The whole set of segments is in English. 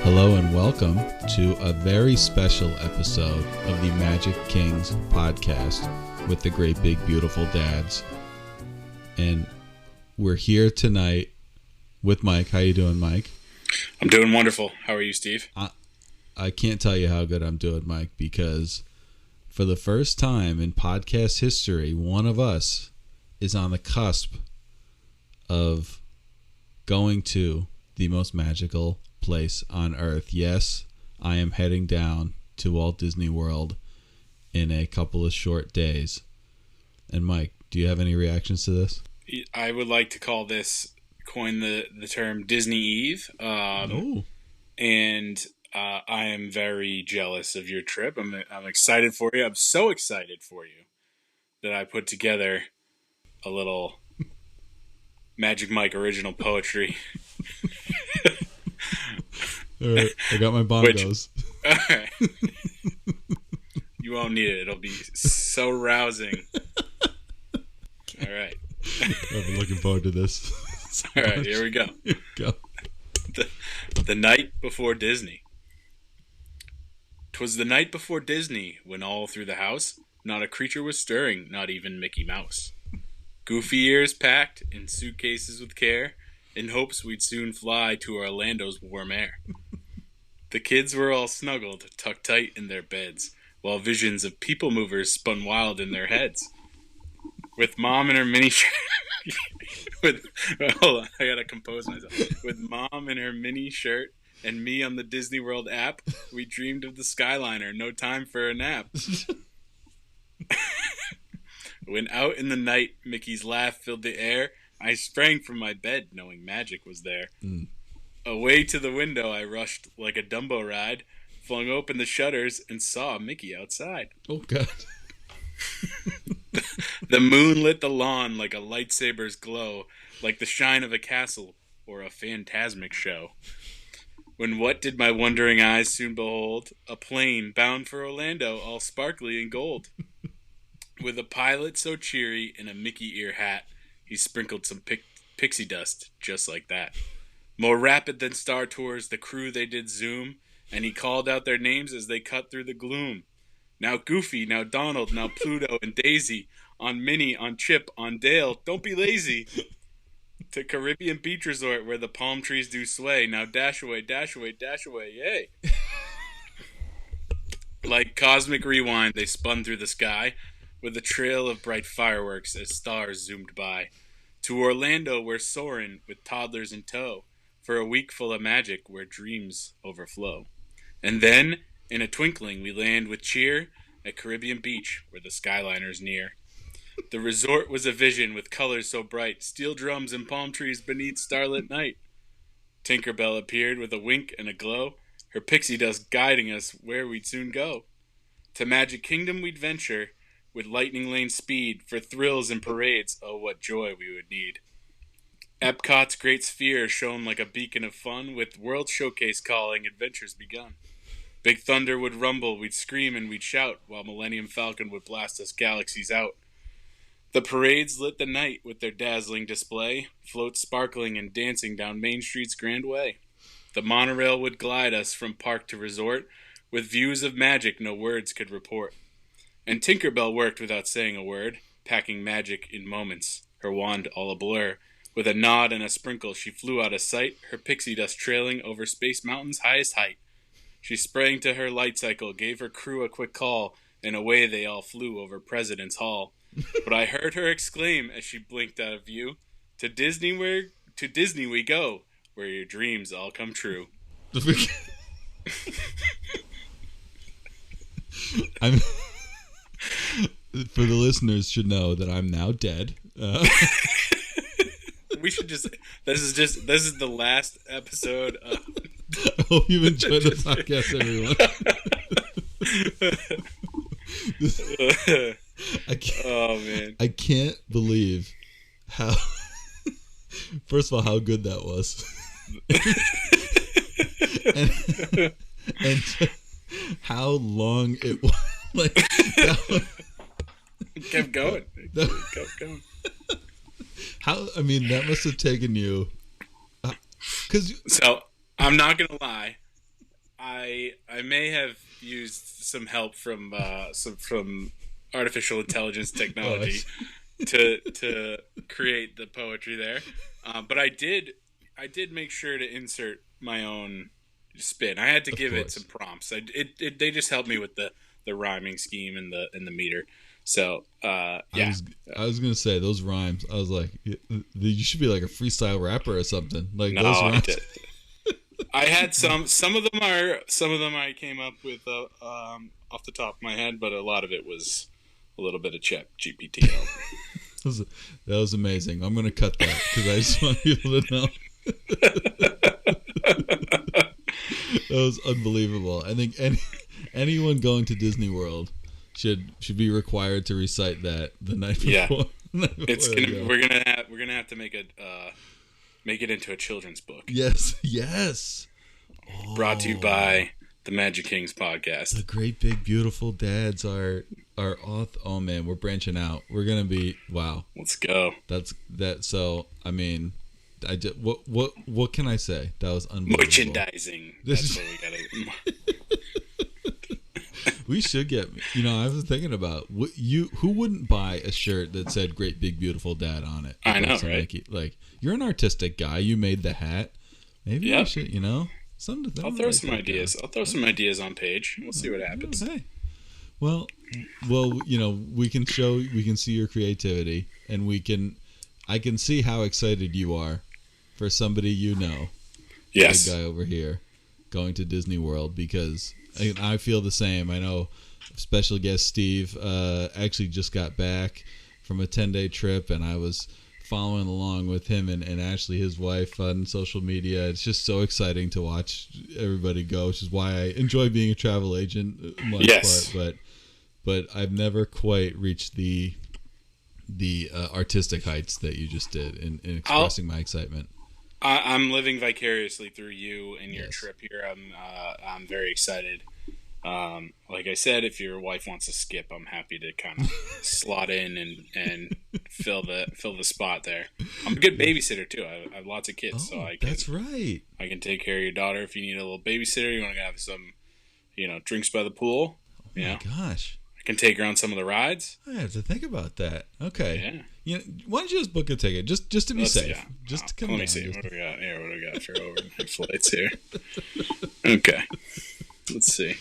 Hello and welcome to a very special episode of the Magic Kings podcast with the great big beautiful dads. And we're here tonight with Mike. How you doing, Mike? I'm doing wonderful. How are you, Steve? I can't tell you how good I'm doing, Mike, because for the first time in podcast history, one of us is on the cusp of going to the most magical place on earth. Yes, I am heading down to Walt Disney World in a couple of short days. And Mike, do you have any reactions to this? I would like to coin the term Disney Eve. And I am very jealous of your trip. I'm excited for you. I'm so excited for you that I put together a little Magic Mike original poetry. All right, I got my bongos. All right. You won't need it. It'll be so rousing. All right. I've been looking forward to this. All right, here we go. Go. The night before Disney. 'Twas the night before Disney, when all through the house not a creature was stirring, not even Mickey Mouse. Goofy ears packed in suitcases with care, in hopes we'd soon fly to Orlando's warm air. The kids were all snuggled, tucked tight in their beds, while visions of people movers spun wild in their heads. With Mom in her mini shirt... Hold on, I gotta compose myself. With Mom in her mini shirt and me on the Disney World app, we dreamed of the Skyliner, no time for a nap. When out in the night, Mickey's laugh filled the air, I sprang from my bed, knowing magic was there. Away to the window I rushed like a Dumbo ride, flung open the shutters, and saw Mickey outside. Oh, God. The moon lit the lawn like a lightsaber's glow, like the shine of a castle or a phantasmic show. When what did my wondering eyes soon behold? A plane bound for Orlando, all sparkly in gold. With a pilot so cheery in a Mickey ear hat, he sprinkled some pixie dust just like that. More rapid than Star Tours, the crew they did zoom, and he called out their names as they cut through the gloom. Now Goofy, now Donald, now Pluto and Daisy, on Minnie, on Chip, on Dale, don't be lazy. To Caribbean Beach Resort where the palm trees do sway, now dash away, dash away, dash away, yay. Like cosmic rewind, they spun through the sky with a trail of bright fireworks as stars zoomed by. To Orlando we're soaring with toddlers in tow, for a week full of magic where dreams overflow. And then, in a twinkling, we land with cheer at Caribbean Beach where the Skyliner's near. The resort was a vision with colors so bright, steel drums and palm trees beneath starlit night. Tinkerbell appeared with a wink and a glow, her pixie dust guiding us where we'd soon go. To Magic Kingdom we'd venture, with lightning lane speed, for thrills and parades, oh what joy we would need. Epcot's great sphere shone like a beacon of fun, with World Showcase calling, adventures begun. Big Thunder would rumble, we'd scream and we'd shout, while Millennium Falcon would blast us galaxies out. The parades lit the night with their dazzling display, floats sparkling and dancing down Main Street's grand way. The monorail would glide us from park to resort, with views of magic no words could report. And Tinkerbell worked without saying a word, packing magic in moments, her wand all a blur. With a nod and a sprinkle she flew out of sight, her pixie dust trailing over Space Mountain's highest height. She sprang to her light cycle, gave her crew a quick call, and away they all flew over President's Hall. But I heard her exclaim as she blinked out of view, To Disney we go, where your dreams all come true. For the listeners should know that I'm now dead. We should just. This is the last episode of. I hope you've enjoyed the podcast, everyone. Oh man! I can't believe how. First of all, how good that was, and how long it was. Like kept going. Kept going. How? I mean, that must have taken you. So I'm not gonna lie. I may have used some help from artificial intelligence technology to create the poetry there, but I did make sure to insert my own spin. I had to give it some prompts. They just helped me with the rhyming scheme and the meter. So yeah, I was gonna say those rhymes. I was like, you should be like a freestyle rapper or something. Like no, those rhymes. I had some of them I came up with off the top of my head, but a lot of it was a little bit of Chat GPT. That was amazing. I'm gonna cut that because I just want people to know. That was unbelievable. I think anyone going to Disney World should be required to recite that the night before. Yeah, we're gonna have to make it into a children's book. Yes. Brought to you by the Magic Kings podcast. The Great Big Beautiful Dads are oh man, we're branching out. We're gonna be wow. Let's go. That's that. So I mean, I just what can I say? That was unbelievable. Merchandising. That's what we gotta. We should get. I was thinking about who wouldn't buy a shirt that said "Great Big Beautiful Dad" on it. I know, right? Like you're an artistic guy. You made the hat. Maybe we should. Something to think. I'll throw some ideas. I'll throw some ideas on page. We'll see what happens. Hey. Well, we can see your creativity, and I can see how excited you are for somebody yes, big guy over here, going to Disney World, because I feel the same. I know special guest Steve actually just got back from a 10-day trip, and I was following along with him and Ashley, his wife, on social media. It's just so exciting to watch everybody go, which is why I enjoy being a travel agent in large part. But I've never quite reached the artistic heights that you just did in expressing my excitement. I'm living vicariously through you and your trip here. I'm very excited. Like I said, if your wife wants to skip, I'm happy to kind of slot in and fill the spot there. I'm a good babysitter too. I have lots of kids, so that's right. I can take care of your daughter if you need a little babysitter. You want to have some, drinks by the pool. Oh my gosh. I can take her on some of the rides. I have to think about that. Okay. Yeah. Why don't you just book a ticket just to be safe? Yeah. Just to come Let me see. What do we got here? What do we got for overnight flights here? Okay. Let's see.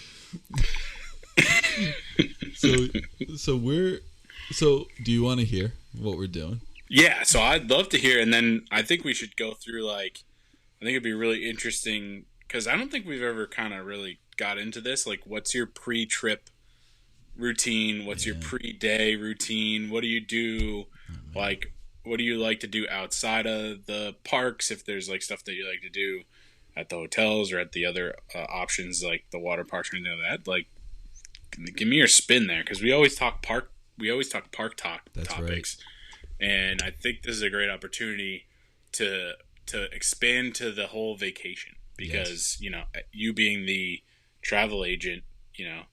So do you want to hear what we're doing? Yeah. So I'd love to hear, and then I think we should go through I think it'd be really interesting because I don't think we've ever kind of really got into this. Like, what's your pre-trip routine? What's your pre-day routine? What do you do? What do you like to do outside of the parks? If there's stuff that you like to do at the hotels or at the other options like the water parks or anything like that, give me your spin there, because we always talk park. We always talk park topics, right. And I think this is a great opportunity to expand to the whole vacation, because you being the travel agent,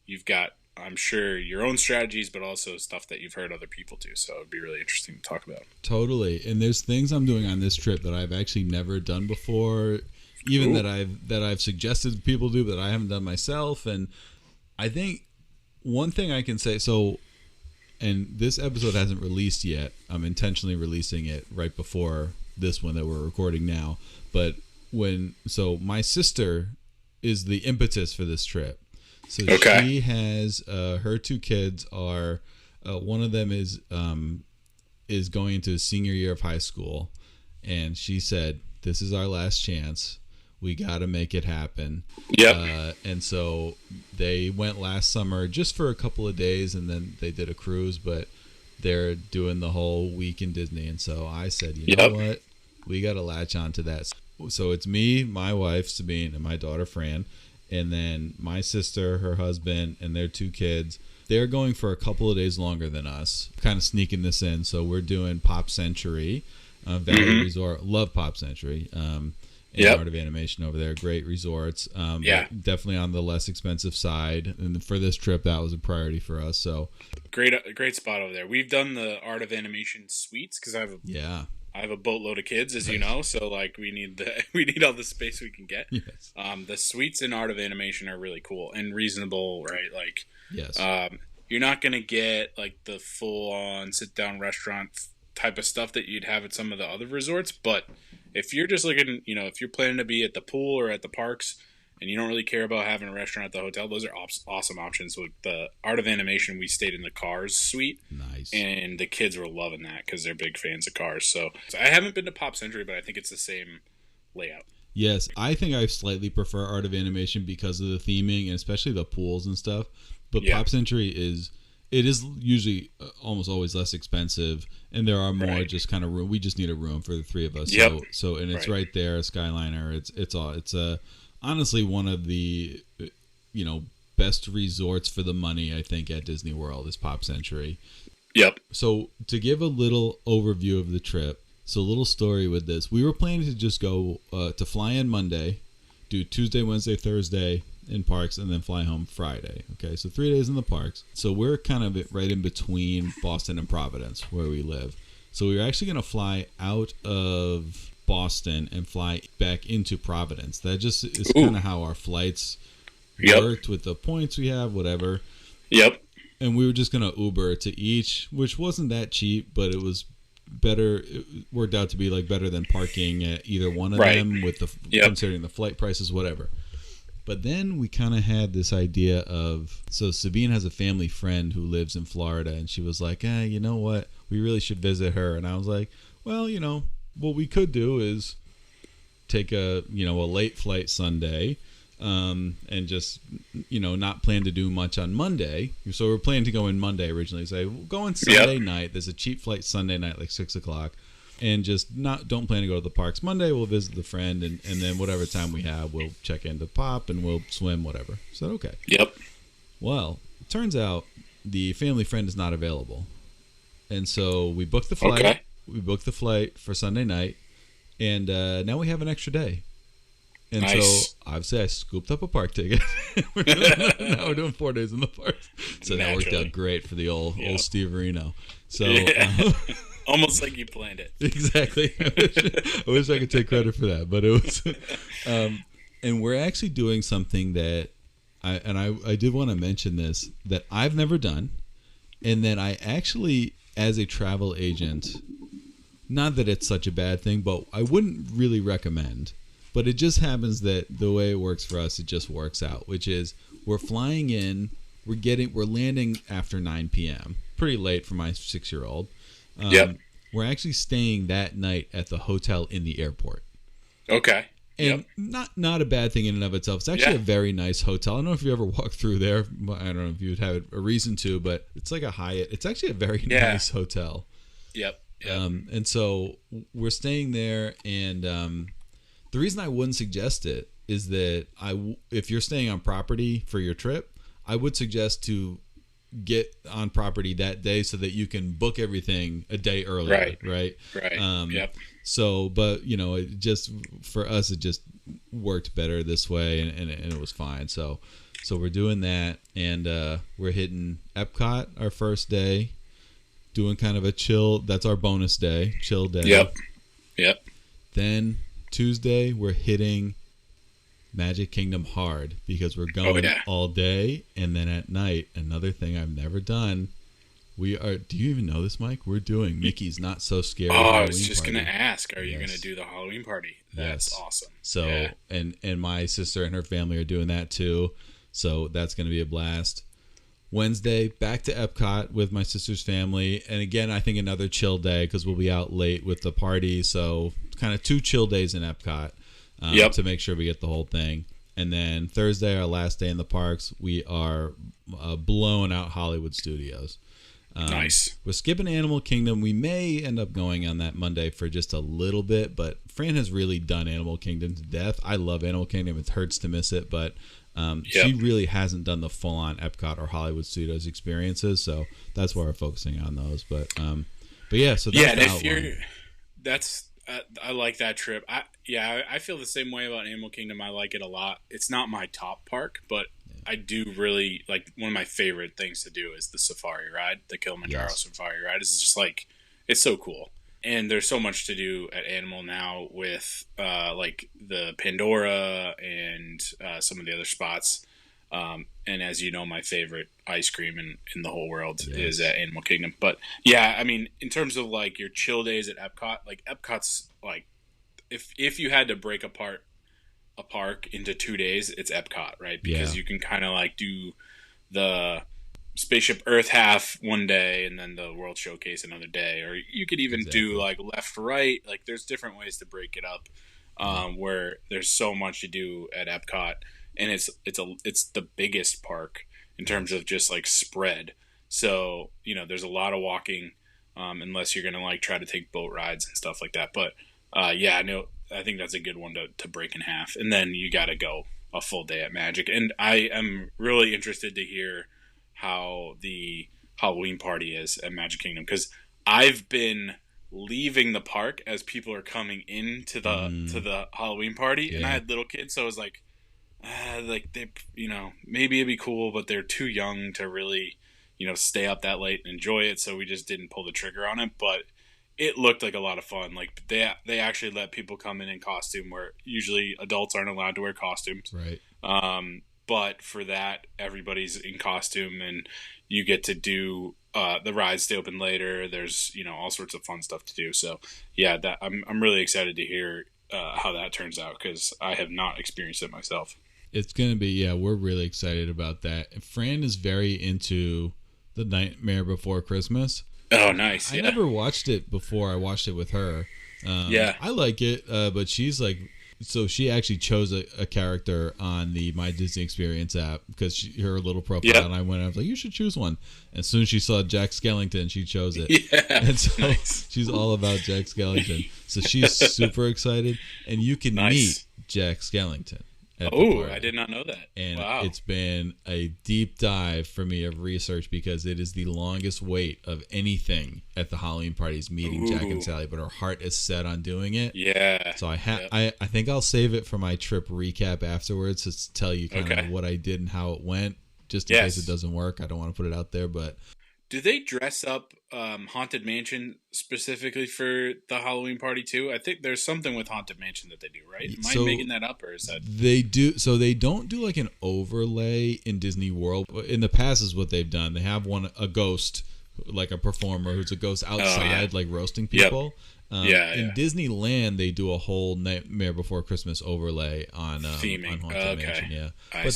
you've got, I'm sure, your own strategies, but also stuff that you've heard other people do. So it'd be really interesting to talk about. Totally. And there's things I'm doing on this trip that I've actually never done before, even that I've suggested people do, but I haven't done myself. And I think one thing I can say, and this episode hasn't released yet. I'm intentionally releasing it right before this one that we're recording now. But my sister is the impetus for this trip. So she has her two kids are one of them is going into his senior year of high school, and she said, "This is our last chance. We got to make it happen." Yeah. And so they went last summer just for a couple of days, and then they did a cruise, but they're doing the whole week in Disney. And so I said, you know what? We got to latch on to that. So it's me, my wife, Sabine, and my daughter, Fran. And then my sister, her husband, and their two kids. They're going for a couple of days longer than us. Kind of sneaking this in. So we're doing Pop Century, Valley Resort. Love Pop Century. Art of Animation over there. Great resorts. But definitely on the less expensive side. And for this trip, that was a priority for us. So great spot over there. We've done the Art of Animation suites because I I have a boatload of kids, as you know, so like we need we need all the space we can get. Yes. The suites in Art of Animation are really cool and reasonable, right? Like, Yes. you're not gonna get like the full on sit down restaurant type of stuff that you'd have at some of the other resorts, but if you're just looking, if you're planning to be at the pool or at the parks, and you don't really care about having a restaurant at the hotel, those are awesome options. With the Art of Animation, we stayed in the Cars suite. Nice. And the kids were loving that because they're big fans of Cars. So I haven't been to Pop Century, but I think it's the same layout. Yes, I think I slightly prefer Art of Animation because of the theming and especially the pools and stuff. But Pop Century is usually almost always less expensive, and there are more just kind of room. We just need a room for the three of us. Yep. So and it's right there, Skyliner. It's honestly one of the best resorts for the money, I think, at Disney World is Pop Century. Yep. So to give a little overview of the trip, so a little story with this, we were planning to just go to fly in Monday, do Tuesday, Wednesday, Thursday in parks, and then fly home Friday. Okay, so 3 days in the parks. So we're kind of right in between Boston and Providence where we live. So we were actually going to fly out of Boston and fly back into Providence. That just is kind of how our flights worked with the points we have, whatever. Yep. And we were just going to Uber to each, which wasn't that cheap, but it was better. It worked out to be like better than parking at either one of them with the considering the flight prices, whatever. But then we kind of had this idea of, so Sabine has a family friend who lives in Florida, and she was like, you know what? We really should visit her. And I was like, well, what we could do is take a late flight Sunday, and just not plan to do much on Monday. So we're planning to go in Monday originally. Say we'll go in Sunday night. There's a cheap flight Sunday night, like 6:00, and just don't plan to go to the parks Monday. We'll visit the friend, and then whatever time we have, we'll check into Pop and we'll swim, whatever. So okay. Yep. Well, it turns out the family friend is not available, and so we booked the flight. Okay. We booked the flight for Sunday night, and now we have an extra day. And so obviously I scooped up a park ticket. Now we're doing 4 days in the parks. So that worked out great for the old Steve Reno. So almost like you planned it. Exactly. I wish I could take credit for that, but it was. And we're actually doing something that I did want to mention this, that I've never done, and that I actually, as a travel agent, not that it's such a bad thing, but I wouldn't really recommend. But it just happens that the way it works for us, it just works out, which is we're flying in, we're landing after 9 p.m. Pretty late for my 6-year-old. We're actually staying that night at the hotel in the airport. Okay. And not a bad thing in and of itself. It's actually a very nice hotel. I don't know if you ever walked through there. I don't know if you would have a reason to, but it's like a Hyatt. It's actually a very nice hotel. Yep. And so we're staying there, and the reason I wouldn't suggest it is that if you're staying on property for your trip, I would suggest to get on property that day so that you can book everything a day earlier. Right. Yep. So, but it just, for us, it just worked better this way, and it was fine. So we're doing that, and we're hitting Epcot our first day, doing kind of a chill. That's our bonus day, chill day. Yep. Then Tuesday, we're hitting Magic Kingdom hard because we're going all day, and then at night, another thing I've never done. Do you even know this, Mike? We're doing Mickey's Not So Scary Halloween I was just party. gonna ask, are you gonna do the Halloween party? That's awesome. So and my sister and her family are doing that too, so that's gonna be a blast. Wednesday, back to Epcot with my sister's family, and again, I think another chill day because we'll be out late with the party. So kind of 2 chill days in Epcot to make sure we get the whole thing. And then Thursday, our last day in the parks, we are blowing out Hollywood Studios. Nice. We're skipping Animal Kingdom. We may end up going on that Monday for just a little bit, but Fran has really done Animal Kingdom to death. I love Animal Kingdom. It hurts to miss it, but she really hasn't done the full-on Epcot or Hollywood Studios experiences, so that's why we're focusing on those. But yeah, so that's the outline. I like that trip. I feel the same way about Animal Kingdom. I like it a lot. It's not my top park, but I do really like. One of my favorite things to do is the safari ride, the Kilimanjaro safari ride. It's just like, it's so cool. and there's so much to do at Animal now with like the Pandora and some of the other spots. And as you know, my favorite ice cream in the whole world is at Animal Kingdom. But yeah, I mean, in terms of like your chill days at Epcot, like Epcot's like if you had to break apart a park into 2 days, it's Epcot, right? Because you can kind of like do the Spaceship Earth half one day and then the World Showcase another day, or you could even do like left to right. Like there's different ways to break it up, where there's so much to do at Epcot, and it's the biggest park in terms of just like spread. So there's a lot of walking, unless you're gonna like try to take boat rides and stuff like that. But yeah, no, I think that's a good one to break in half, and then you got to go a full day at Magic. And I am really interested to hear how the Halloween party is at Magic Kingdom, because I've been leaving the park as people are coming into the Halloween party, and I had little kids, so I was like they maybe it'd be cool, but they're too young to really stay up that late and enjoy it, so we just didn't pull the trigger on it. But it looked like a lot of fun. Like they actually let people come in costume, where usually adults aren't allowed to wear costumes, right? But for that, everybody's in costume, and you get to do the rides stay open later. There's all sorts of fun stuff to do. So yeah, that I'm really excited to hear how that turns out, because I have not experienced it myself. It's gonna be we're really excited about that. Fran is very into The Nightmare Before Christmas. Oh, nice! I never watched it before. I watched it with her. I like it, but she's like. So she actually chose a character on the My Disney Experience app, because her little profile, and I was like, you should choose one. And as soon as she saw Jack Skellington, she chose it. Yeah, and so she's all about Jack Skellington. So she's super excited, and you can meet Jack Skellington. Oh, I did not know that. And it's been a deep dive for me of research, because it is the longest wait of anything at the Halloween parties, meeting Jack and Sally, but her heart is set on doing it. Yeah. So I think I'll save it for my trip recap afterwards to tell you kind of what I did and how it went, just in case it doesn't work. I don't want to put it out there, but do they dress up Haunted Mansion specifically for the Halloween party too? I think there's something with Haunted Mansion that they do, right? Am I making that up, or is that they do? So they don't do like an overlay in Disney World. In the past, is what they've done. They have a ghost, like a performer who's a ghost outside, like roasting people. In Disneyland, they do a whole Nightmare Before Christmas overlay on Haunted Mansion. Yeah, but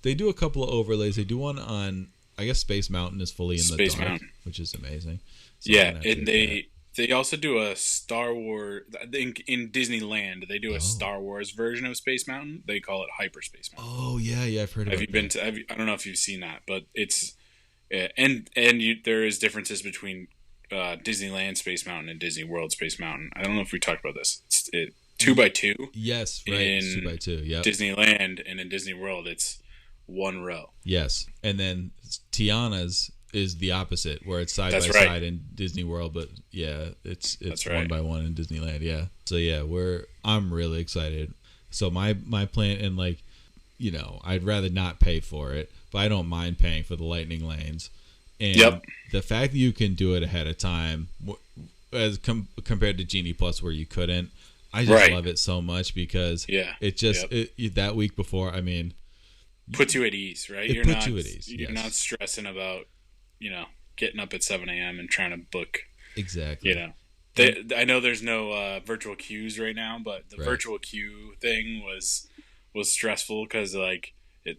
they do a couple of overlays. They do one on, I guess, Space Mountain is fully in the dark, which is amazing. So and they also do a Star Wars in Disneyland. They do a Star Wars version of Space Mountain. They call it Hyperspace Mountain. Oh yeah, I've heard of it. Have you been to? I don't know if you've seen that, but it's there is differences between Disneyland Space Mountain and Disney World Space Mountain. I don't know if we talked about this. It's 2x2. Yes, right. In 2x2. Yeah. Disneyland, and in Disney World, it's one row. Yes, and then Tiana's is the opposite, where it's side by side in Disney World, but it's one by one in Disneyland. Yeah, so I'm really excited. So my plan, and like, I'd rather not pay for it, but I don't mind paying for the Lightning Lanes. And the fact that you can do it ahead of time, as compared to Genie Plus where you couldn't, I just love it so much, because it just that week before, I mean, puts you at ease, right? You're not at ease. You're not stressing about, getting up at 7 a.m. and trying to book. Exactly. I know there's no virtual queues right now, but the virtual queue thing was stressful, because like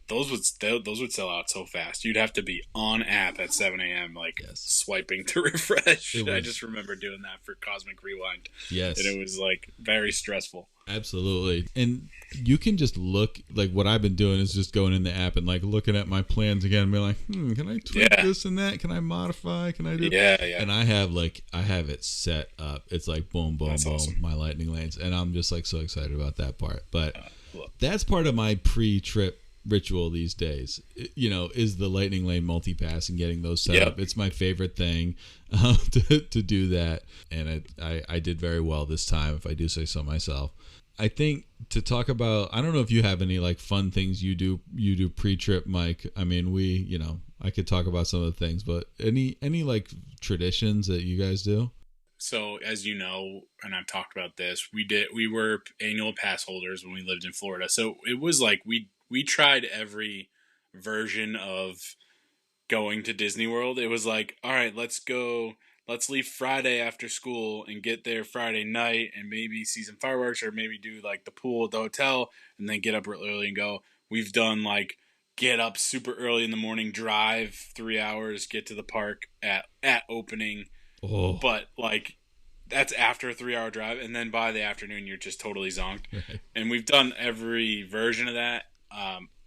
those would sell out so fast. You'd have to be on app at 7 a.m. swiping to refresh. I just remember doing that for Cosmic Rewind. Yes, and it was like very stressful. Absolutely. And you can just look, like what I've been doing is just going in the app and like looking at my plans again and be like, can I tweak this and that? Can I modify? Can I do And I have it set up. It's like boom, boom, boom, awesome. My Lightning Lanes. And I'm just like so excited about that part. But that's part of my pre-trip ritual these days, is the Lightning Lane multi-pass and getting those set up. It's my favorite thing to do that. And I did very well this time, if I do say so myself. I think to talk about, I don't know if you have any like fun things you do pre-trip, Mike. I mean, I could talk about some of the things, but any like traditions that you guys do? so as you know, and I've talked about this, we were annual pass holders when we lived in Florida. So it was like we tried every version of going to Disney World. It was like, all right, let's leave Friday after school and get there Friday night and maybe see some fireworks or maybe do like the pool at the hotel and then get up real early and go. We've done like get up super early in the morning, drive 3 hours, get to the park at opening. Oh. But like that's after a 3 hour drive, and then by the afternoon you're just totally zonked. Right. And we've done every version of that.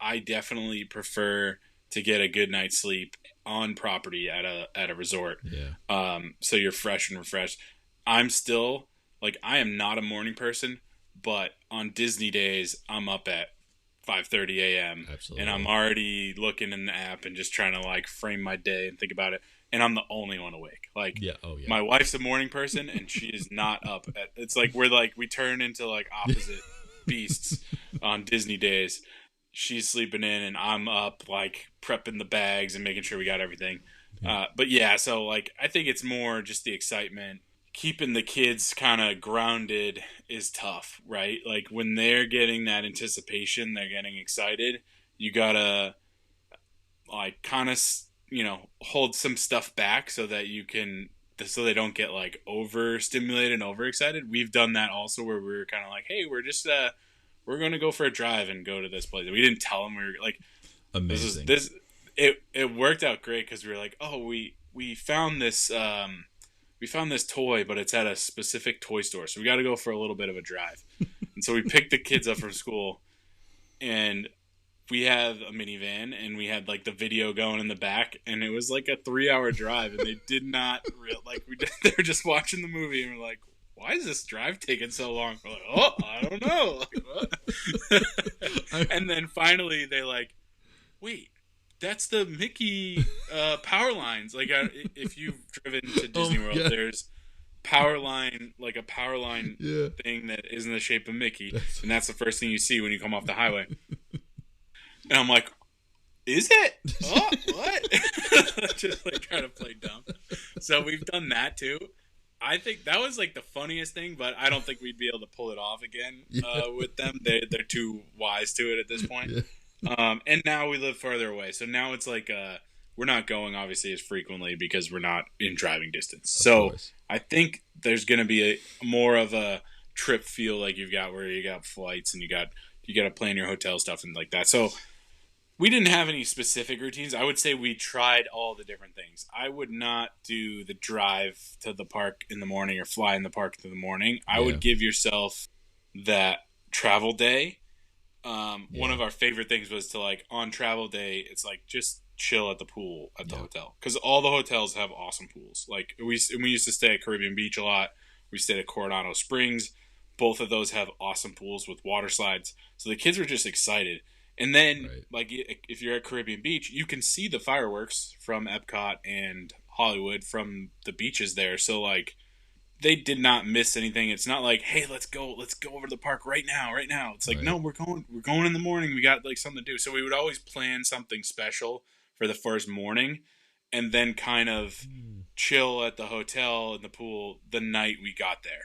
I definitely prefer to get a good night's sleep on property at a resort. Yeah. So you're fresh and refreshed. I'm still like I am not a morning person, but on Disney days I'm up at 5:30 a.m. Absolutely. and I'm already looking in the app and just trying to like frame my day and think about it. And I'm the only one awake. Like, Yeah. Oh yeah. my wife's a morning person and she is not up at. It's like we turn into like opposite beasts on Disney days. She's sleeping in and I'm up like prepping the bags and making sure we got everything. But yeah, so like I think it's more just the excitement. Keeping the kids kind of grounded is tough, right? Like when they're getting that anticipation, they're getting excited. You gotta like kind of hold some stuff back so that so they don't get like overstimulated and overexcited. We've done that also where we were kind of like, hey, we're going to go for a drive and go to this place. We didn't tell them. We were like, amazing. It worked out great because we were like, oh, we found this toy, but it's at a specific toy store, so we got to go for a little bit of a drive. And so we picked the kids up from school, and we have a minivan, and we had like the video going in the back, and it was like a 3 hour drive, and they did not they were just watching the movie, and we're like, why is this drive taking so long? We're like, oh, I don't know. Like, what? And then finally they like, wait, that's the Mickey power lines. Like if you've driven to Disney World, yeah. there's power line, like a power line Yeah. thing that is in the shape of Mickey, and that's the first thing you see when you come off the highway. And I'm like, is it? Oh, what? Just like trying to play dumb. So we've done that too. I think that was like the funniest thing, but I don't think we'd be able to pull it off again with them. They're too wise to it at this point. Yeah. And now we live farther away, so now it's like we're not going obviously as frequently because we're not in driving distance. So course. I think there's going to be more of a trip feel like you've got where you got flights and you got to plan your hotel stuff and like that. So we didn't have any specific routines. I would say we tried all the different things. I would not do the drive to the park in the morning or fly in the park in the morning. I would give yourself that travel day. One of our favorite things was to like on travel day, it's like just chill at the pool at the hotel because all the hotels have awesome pools. Like we used to stay at Caribbean Beach a lot. We stayed at Coronado Springs. Both of those have awesome pools with water slides. So the kids were just excited. And then, like, if you're at Caribbean Beach, you can see the fireworks from Epcot and Hollywood from the beaches there. So, like, they did not miss anything. It's not like, hey, let's go over to the park right now. It's like, no, we're going in the morning. We got like something to do. So we would always plan something special for the first morning, and then kind of chill at the hotel and the pool the night we got there.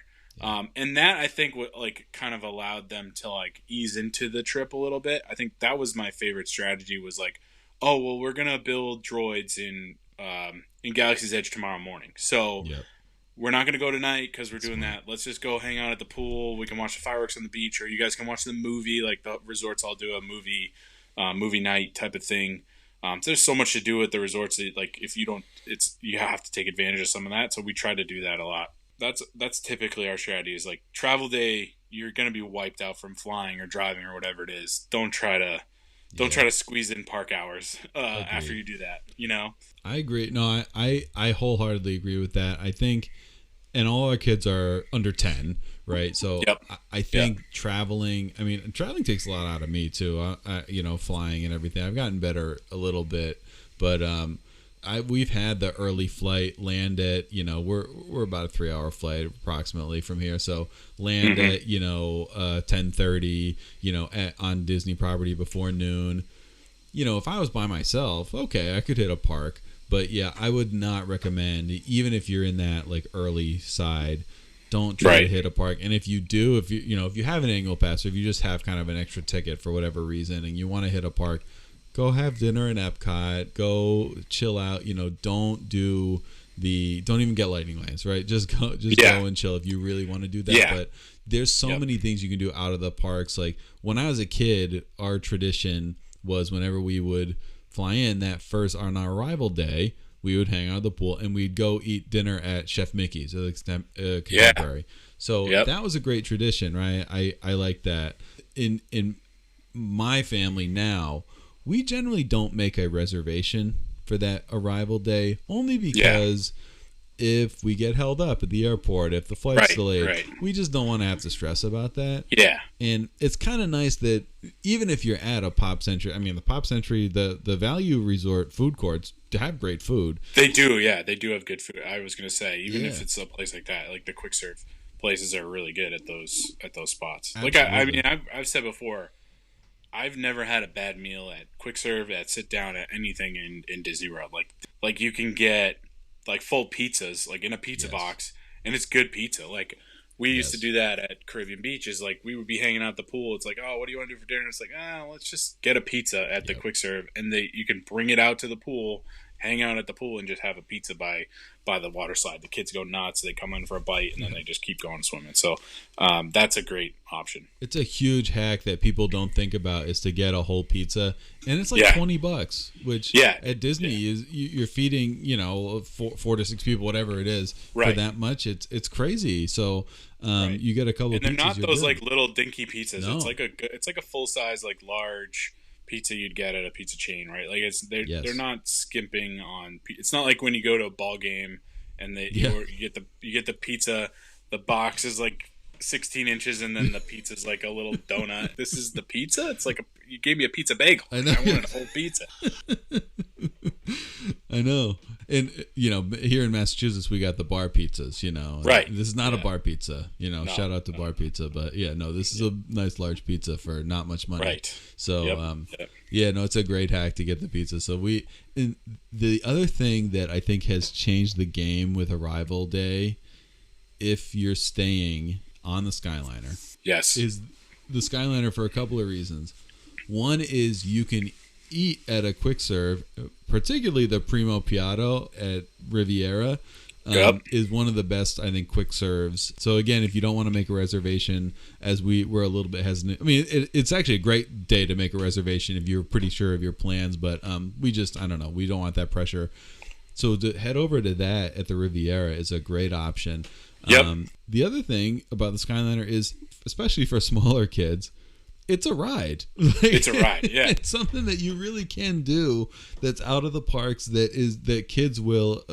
And that I think what like kind of allowed them to like ease into the trip a little bit. I think that was my favorite strategy was like, oh, well, we're going to build droids in Galaxy's Edge tomorrow morning. So we're not going to go tonight because we're doing that. Let's just go hang out at the pool. We can watch the fireworks on the beach, or you guys can watch the movie. Like the resorts all do a movie night type of thing. So there's so much to do at the resorts that, like, if you don't, you have to take advantage of some of that. So we try to do that a lot. That's typically our strategy is like travel day. You're going to be wiped out from flying or driving or whatever it is. Don't try to squeeze in park hours after you do that. You know. I agree. No, I wholeheartedly agree with that. I think, and all our kids are under 10, right? So I think traveling. I mean, traveling takes a lot out of me too. Flying and everything. I've gotten better a little bit, but we've had the early flight, land at, we're about a 3-hour flight approximately from here. So land at, 10:30, on Disney property before noon. If I was by myself, okay, I could hit a park. But yeah, I would not recommend, even if you're in that like early side, don't try to hit a park. And if you do, if you have an annual pass, or if you just have kind of an extra ticket for whatever reason and you want to hit a park, go have dinner in Epcot, go chill out, don't even get lightning lanes, right? Just go and chill if you really want to do that. Yeah. But there's so many things you can do out of the parks. Like when I was a kid, our tradition was whenever we would fly in on our arrival day, we would hang out at the pool and we'd go eat dinner at Chef Mickey's Contemporary. So that was a great tradition, right? I like that. In my family now, we generally don't make a reservation for that arrival day, only because if we get held up at the airport, if the flight's delayed, we just don't want to have to stress about that. Yeah. And it's kind of nice that even if you're at a Pop Century, the Pop Century, the value resort food courts have great food. They do, yeah. They do have good food. I was going to say, even if it's a place like that, like the quick serve places are really good at those spots. Absolutely. Like I've said before, I've never had a bad meal at quick serve, at sit down, at anything in Disney World. Like you can get like full pizzas, like in a pizza box, and it's good pizza. Like we used to do that at Caribbean Beach. Is like we would be hanging out at the pool. It's like, oh, what do you want to do for dinner? It's like, let's just get a pizza at the quick serve, and you can bring it out to the pool, hang out at the pool, and just have a pizza by the water slide. The kids go nuts. They come in for a bite, and then they just keep going swimming. So that's a great option. It's a huge hack that people don't think about, is to get a whole pizza, and it's like $20, which at Disney is you're feeding 4 to 6 people, whatever it is, for that much. It's crazy. So you get a couple. And they're pizzas, not those like little dinky pizzas. No. It's like a full size, like large pizza you'd get at a pizza chain, right? Like they're not skimping on. It's not like when you go to a ball game and you get the pizza. The box is like 16 inches, and then the pizza's like a little donut. This is the pizza. It's like you gave me a pizza bagel. I know. I wanted a whole pizza. I know. And here in Massachusetts, we got the bar pizzas. Right. This is not a bar pizza. Shout out to bar pizza, but this is a nice large pizza for not much money. Right. So it's a great hack to get the pizza. So the other thing that I think has changed the game with Arrival Day, if you're staying on the Skyliner, is the Skyliner for a couple of reasons. One is you can eat at a quick serve, particularly the Primo Piatto at Riviera is one of the best, I think, quick serves. So again, if you don't want to make a reservation, as we're a little bit hesitant, it's actually a great day to make a reservation if you're pretty sure of your plans, but we don't want that pressure. So to head over to that at the Riviera is a great option. The other thing about the Skyliner is, especially for smaller kids, it's a ride. It's a ride, yeah. It's something that you really can do that's out of the parks, that kids will.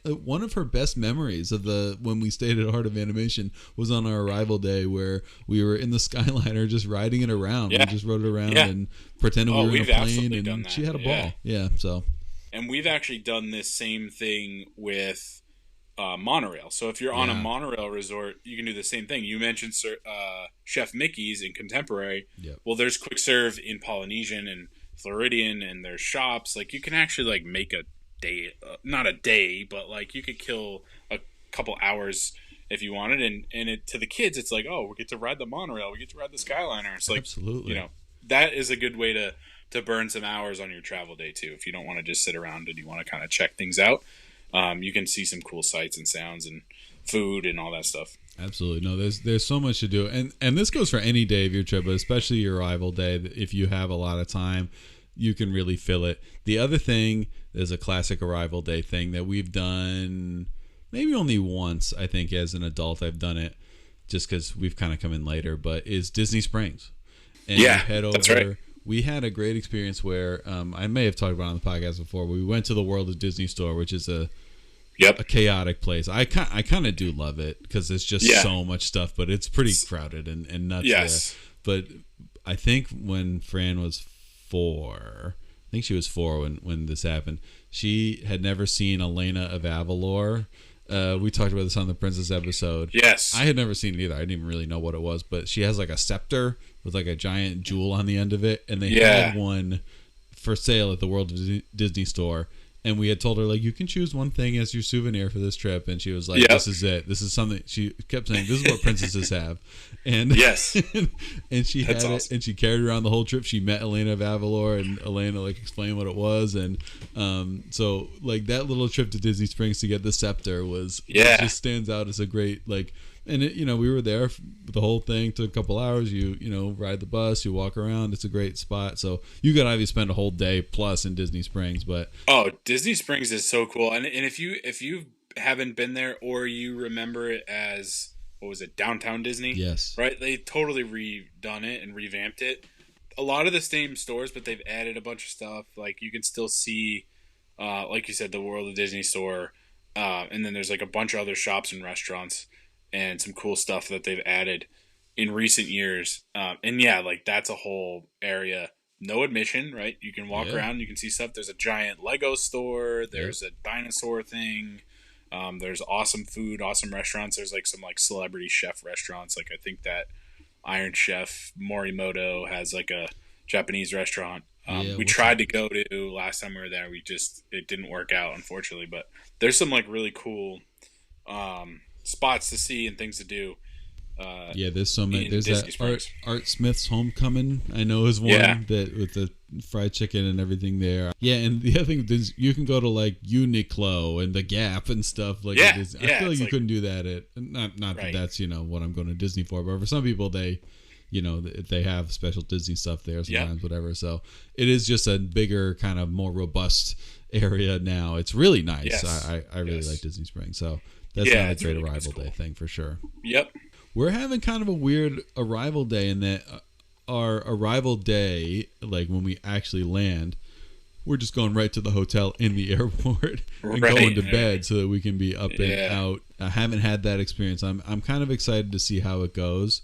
One of her best memories of when we stayed at Art of Animation was on our arrival day, where we were in the Skyliner just riding it around. We just rode it around and pretended we were in a plane, and she had a ball. Yeah, so. And we've actually done this same thing with monorail. So if you're on a monorail resort, you can do the same thing. You mentioned Chef Mickey's in Contemporary. Yep. Well, there's quick serve in Polynesian and Floridian, and there's shops. Like you can actually like make a day, not a day, but like you could kill a couple hours if you wanted. And to the kids, it's like, oh, we get to ride the monorail, we get to ride the Skyliner. It's like, absolutely, that is a good way to burn some hours on your travel day too. If you don't want to just sit around and you want to kind of check things out. You can see some cool sights and sounds and food and all that stuff. Absolutely. No, there's so much to do. And this goes for any day of your trip, but especially your arrival day. If you have a lot of time, you can really fill it. The other thing is a classic arrival day thing that we've done maybe only once, I think, as an adult. I've done it just because we've kind of come in later, but is Disney Springs. And head over. That's right. We had a great experience where I may have talked about it on the podcast before. We went to the World of Disney store, which is a chaotic place. I kind of do love it because it's just so much stuff, but it's pretty crowded and nuts. Yes. There. But I think when Fran was 4, I think she was 4 when this happened. She had never seen Elena of Avalor. We talked about this on the Princess episode. Yes. I had never seen it either. I didn't even really know what it was, but she has like a scepter with like a giant jewel on the end of it, and they had one for sale at the World of Disney store, And we had told her, like, you can choose one thing as your souvenir for this trip. And she was like, Yep. this is it. This is something. She kept saying, this is what princesses have. And Yes. and she had That's it. awesome. And she carried it around the whole trip. She met Elena of Avalor, and Elena, like, explained what it was. And so, like, that little trip to Disney Springs to get the scepter was Yeah. just stands out as a great, like, and it, we were there for the whole thing. Took a couple hours. You ride the bus. You walk around. It's a great spot. So you could obviously spend a whole day plus in Disney Springs. But Oh, Disney Springs is so cool. And if you haven't been there, or you remember it as, what was it, Downtown Disney? yes, Right? They totally redone it and revamped it. A lot of the same stores, but they've added a bunch of stuff. Like, you can still see, like you said, the World of Disney store. And then there's like a bunch of other shops and restaurants and some cool stuff that they've added in recent years. And yeah, like, that's a whole area. No admission, right? You can walk Yeah. around, you can see stuff. There's a giant Lego store. There's a dinosaur thing. There's awesome food, awesome restaurants. There's like some like celebrity chef restaurants. Like, I think that Iron Chef Morimoto has like a Japanese restaurant. Yeah, We what's tried to go to last time we were there. It didn't work out, unfortunately. But there's some like really cool spots to see and things to do. yeah. There's so many. in There's Disney that Springs. Art Smith's Homecoming. I know is one Yeah. that with the fried chicken and everything there. Yeah, and the other thing is you can go to like Uniqlo and the Gap and stuff like. Yeah, at Disney. I yeah, feel like it's you like- couldn't do that at not that Right. that's what I'm going to Disney for, but for some people they. They have special Disney stuff there sometimes, whatever. So it is just a bigger, kind of more robust area now. It's really nice. Yes. I really Yes. like Disney Springs. So that's Yeah, not a it's great really- it's arrival cool. day thing for sure. Yep. We're having kind of a weird arrival day in that our arrival day, like when we actually land, we're just going right to the hotel in the airport and Right. going to bed so that we can be up and Yeah. out. I haven't had that experience. I'm kind of excited to see how it goes.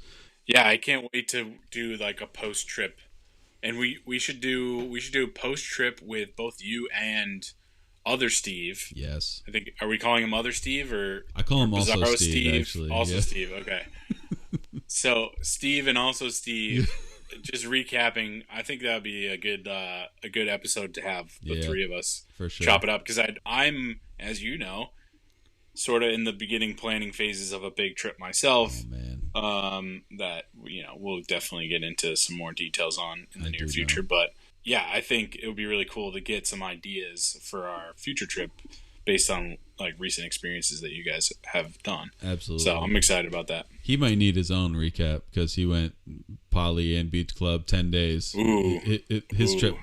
Yeah, I can't wait to do like a post trip, and we should do a post trip with both you and other Steve. Yes. I think, are we calling him Other Steve or I call him also Bizarro Steve, actually. Also Yeah. Steve. Okay. So Steve and also Steve, just recapping. I think that would be a good episode to have the Yeah, three of us for sure. chop it up, because I'm, as you know, sort of in the beginning planning phases of a big trip myself. Oh, man. That we'll definitely get into some more details on in the I near do future. know. But yeah, I think it would be really cool to get some ideas for our future trip based on like recent experiences that you guys have done. Absolutely. So I'm excited about that. He might need his own recap because he went Poly and Beach Club 10 days. Ooh. His Ooh. trip,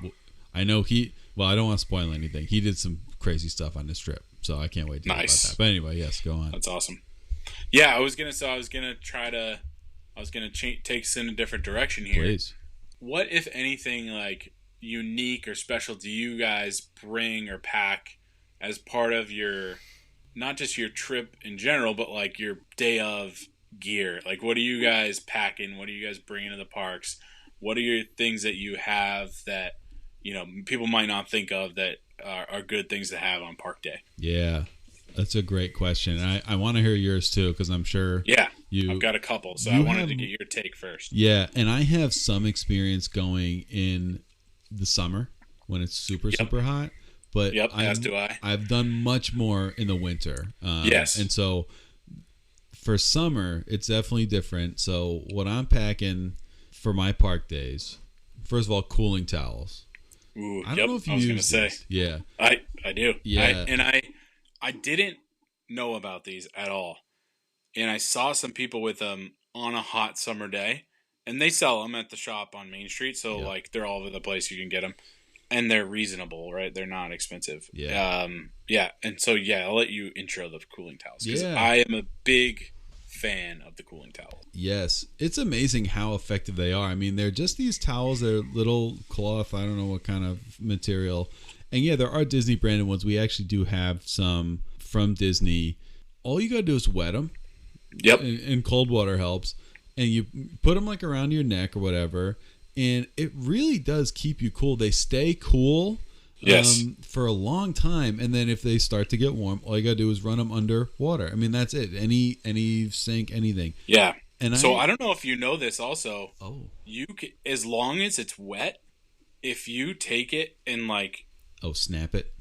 I know I don't want to spoil anything. He did some crazy stuff on this trip, so I can't wait to hear about Nice. that. But anyway, yes, go on. That's awesome. Yeah, I was gonna take us in a different direction here. Please. What, if anything, like unique or special do you guys bring or pack as part of your, not just your trip in general, but like your day of gear? Like, what are you guys packing? What are you guys bringing to the parks? What are your things that you have that people might not think of that are good things to have on park day? Yeah, that's a great question. I want to hear yours too because I'm sure Yeah, you. I've got a couple, so you I wanted have- to get your take first. Yeah, and I have some experience going in the summer when it's super hot. But Yep, as do I. I've done much more in the winter. Yes. And so for summer, it's definitely different. So what I'm packing for my park days, first of all, cooling towels. Ooh, I don't know if you I was use gonna say. these. Yeah. I do. Yeah. I didn't know about these at all. And I saw some people with them on a hot summer day, and they sell them at the shop on Main Street. So Yeah. like they're all over the place. You can get them, and they're reasonable, right? They're not expensive. Yeah. Yeah. And so I'll let you intro the cooling towels because Yeah. I am a big fan of the cooling towel. Yes, it's amazing how effective they are. I mean, they're just these towels. They're little cloth. I don't know what kind of material. And yeah, there are Disney branded ones. We actually do have some from Disney. All you gotta do is wet them, Yep. and cold water helps. And you put them like around your neck or whatever, and it really does keep you cool. They stay cool. Yes. For a long time, and then if they start to get warm, all you gotta do is run them under water. I mean, that's it. Any sink, anything. Yeah. And So I don't know if you know this also. oh As long as it's wet, if you take it and like snap it.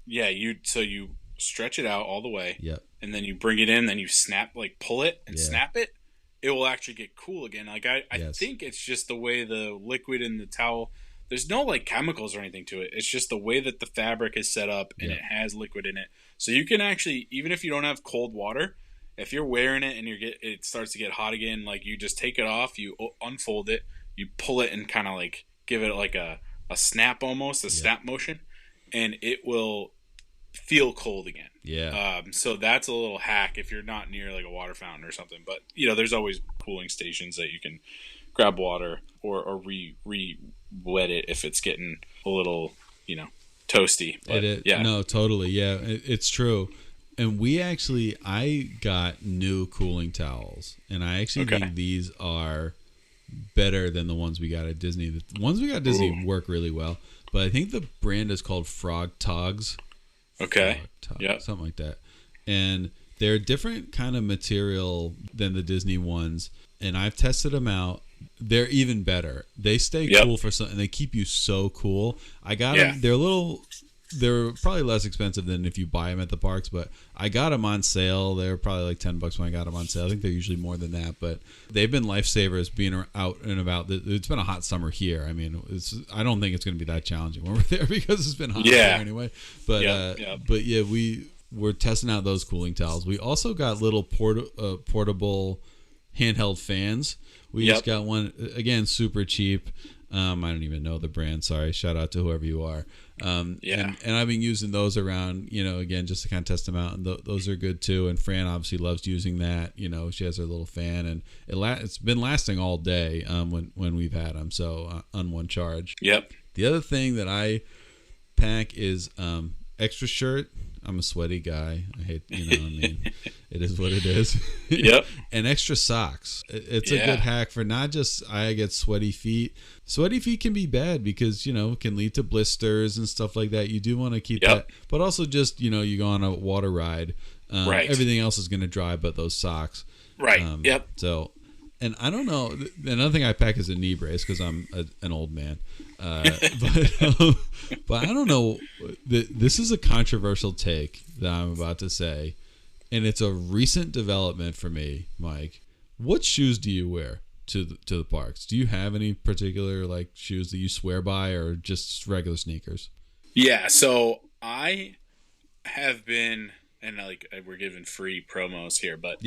you stretch it out all the way, Yep. and then you bring it in, then you snap, like pull it and Yeah. snap it. It will actually get cool again. Like I Yes. think it's just the way the liquid in the towel. There's no like chemicals or anything to it. It's just the way that the fabric is set up and Yeah. it has liquid in it. So you can actually, even if you don't have cold water, if you're wearing it and it starts to get hot again, like you just take it off, you unfold it, you pull it and kind of like give it like a snap almost, a snap motion, and it will feel cold again. Yeah. So that's a little hack if you're not near like a water fountain or something. But there's always cooling stations that you can grab water or wet it if it's getting a little toasty. But, yeah, No, totally. Yeah, it's true. And I got new cooling towels, and I actually think these are better than the ones we got at Disney. The ones we got at Disney work really well, but I think the brand is called Frog Togs. Okay. Yeah, something like that. And they're a different kind of material than the Disney ones, and I've tested them out. They're even better. They stay cool for something. They keep you so cool. I got them. They're probably less expensive than if you buy them at the parks, but I got them on sale. They were probably like $10 when I got them on sale. I think they're usually more than that, but they've been lifesavers being out and about. It's been a hot summer here. I mean, I don't think it's going to be that challenging when we're there because it's been hot there anyway. But but yeah, we're testing out those cooling towels. We also got little portable handheld fans. We just got one, again, super cheap. I don't even know the brand. Sorry. Shout out to whoever you are. And I've been using those around, again, just to kind of test them out. And those are good too. And Fran obviously loves using that. She has her little fan, and it's been lasting all day when we've had them. So on one charge. Yep. The other thing that I pack is extra shirt. I'm a sweaty guy. I hate, it is what it is. Yep. And extra socks. It's a good hack for not just I get sweaty feet. Sweaty feet can be bad because, it can lead to blisters and stuff like that. You do want to keep that. But also just, you go on a water ride. Right. Everything else is going to dry but those socks. Right. Yep. So, and I don't know. Another thing I pack is a knee brace because I'm an old man. But I don't know. This is a controversial take that I'm about to say, and it's a recent development for me, Mike. What shoes do you wear to the parks? Do you have any particular like shoes that you swear by, or just regular sneakers? Yeah. So I have been, and like we're giving free promos here, but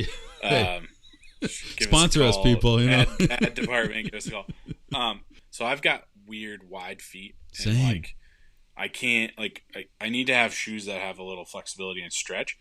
sponsor us, people. Ad department, give us a call. So I've got weird wide feet, and Same. like I can't I need to have shoes that have a little flexibility and stretch.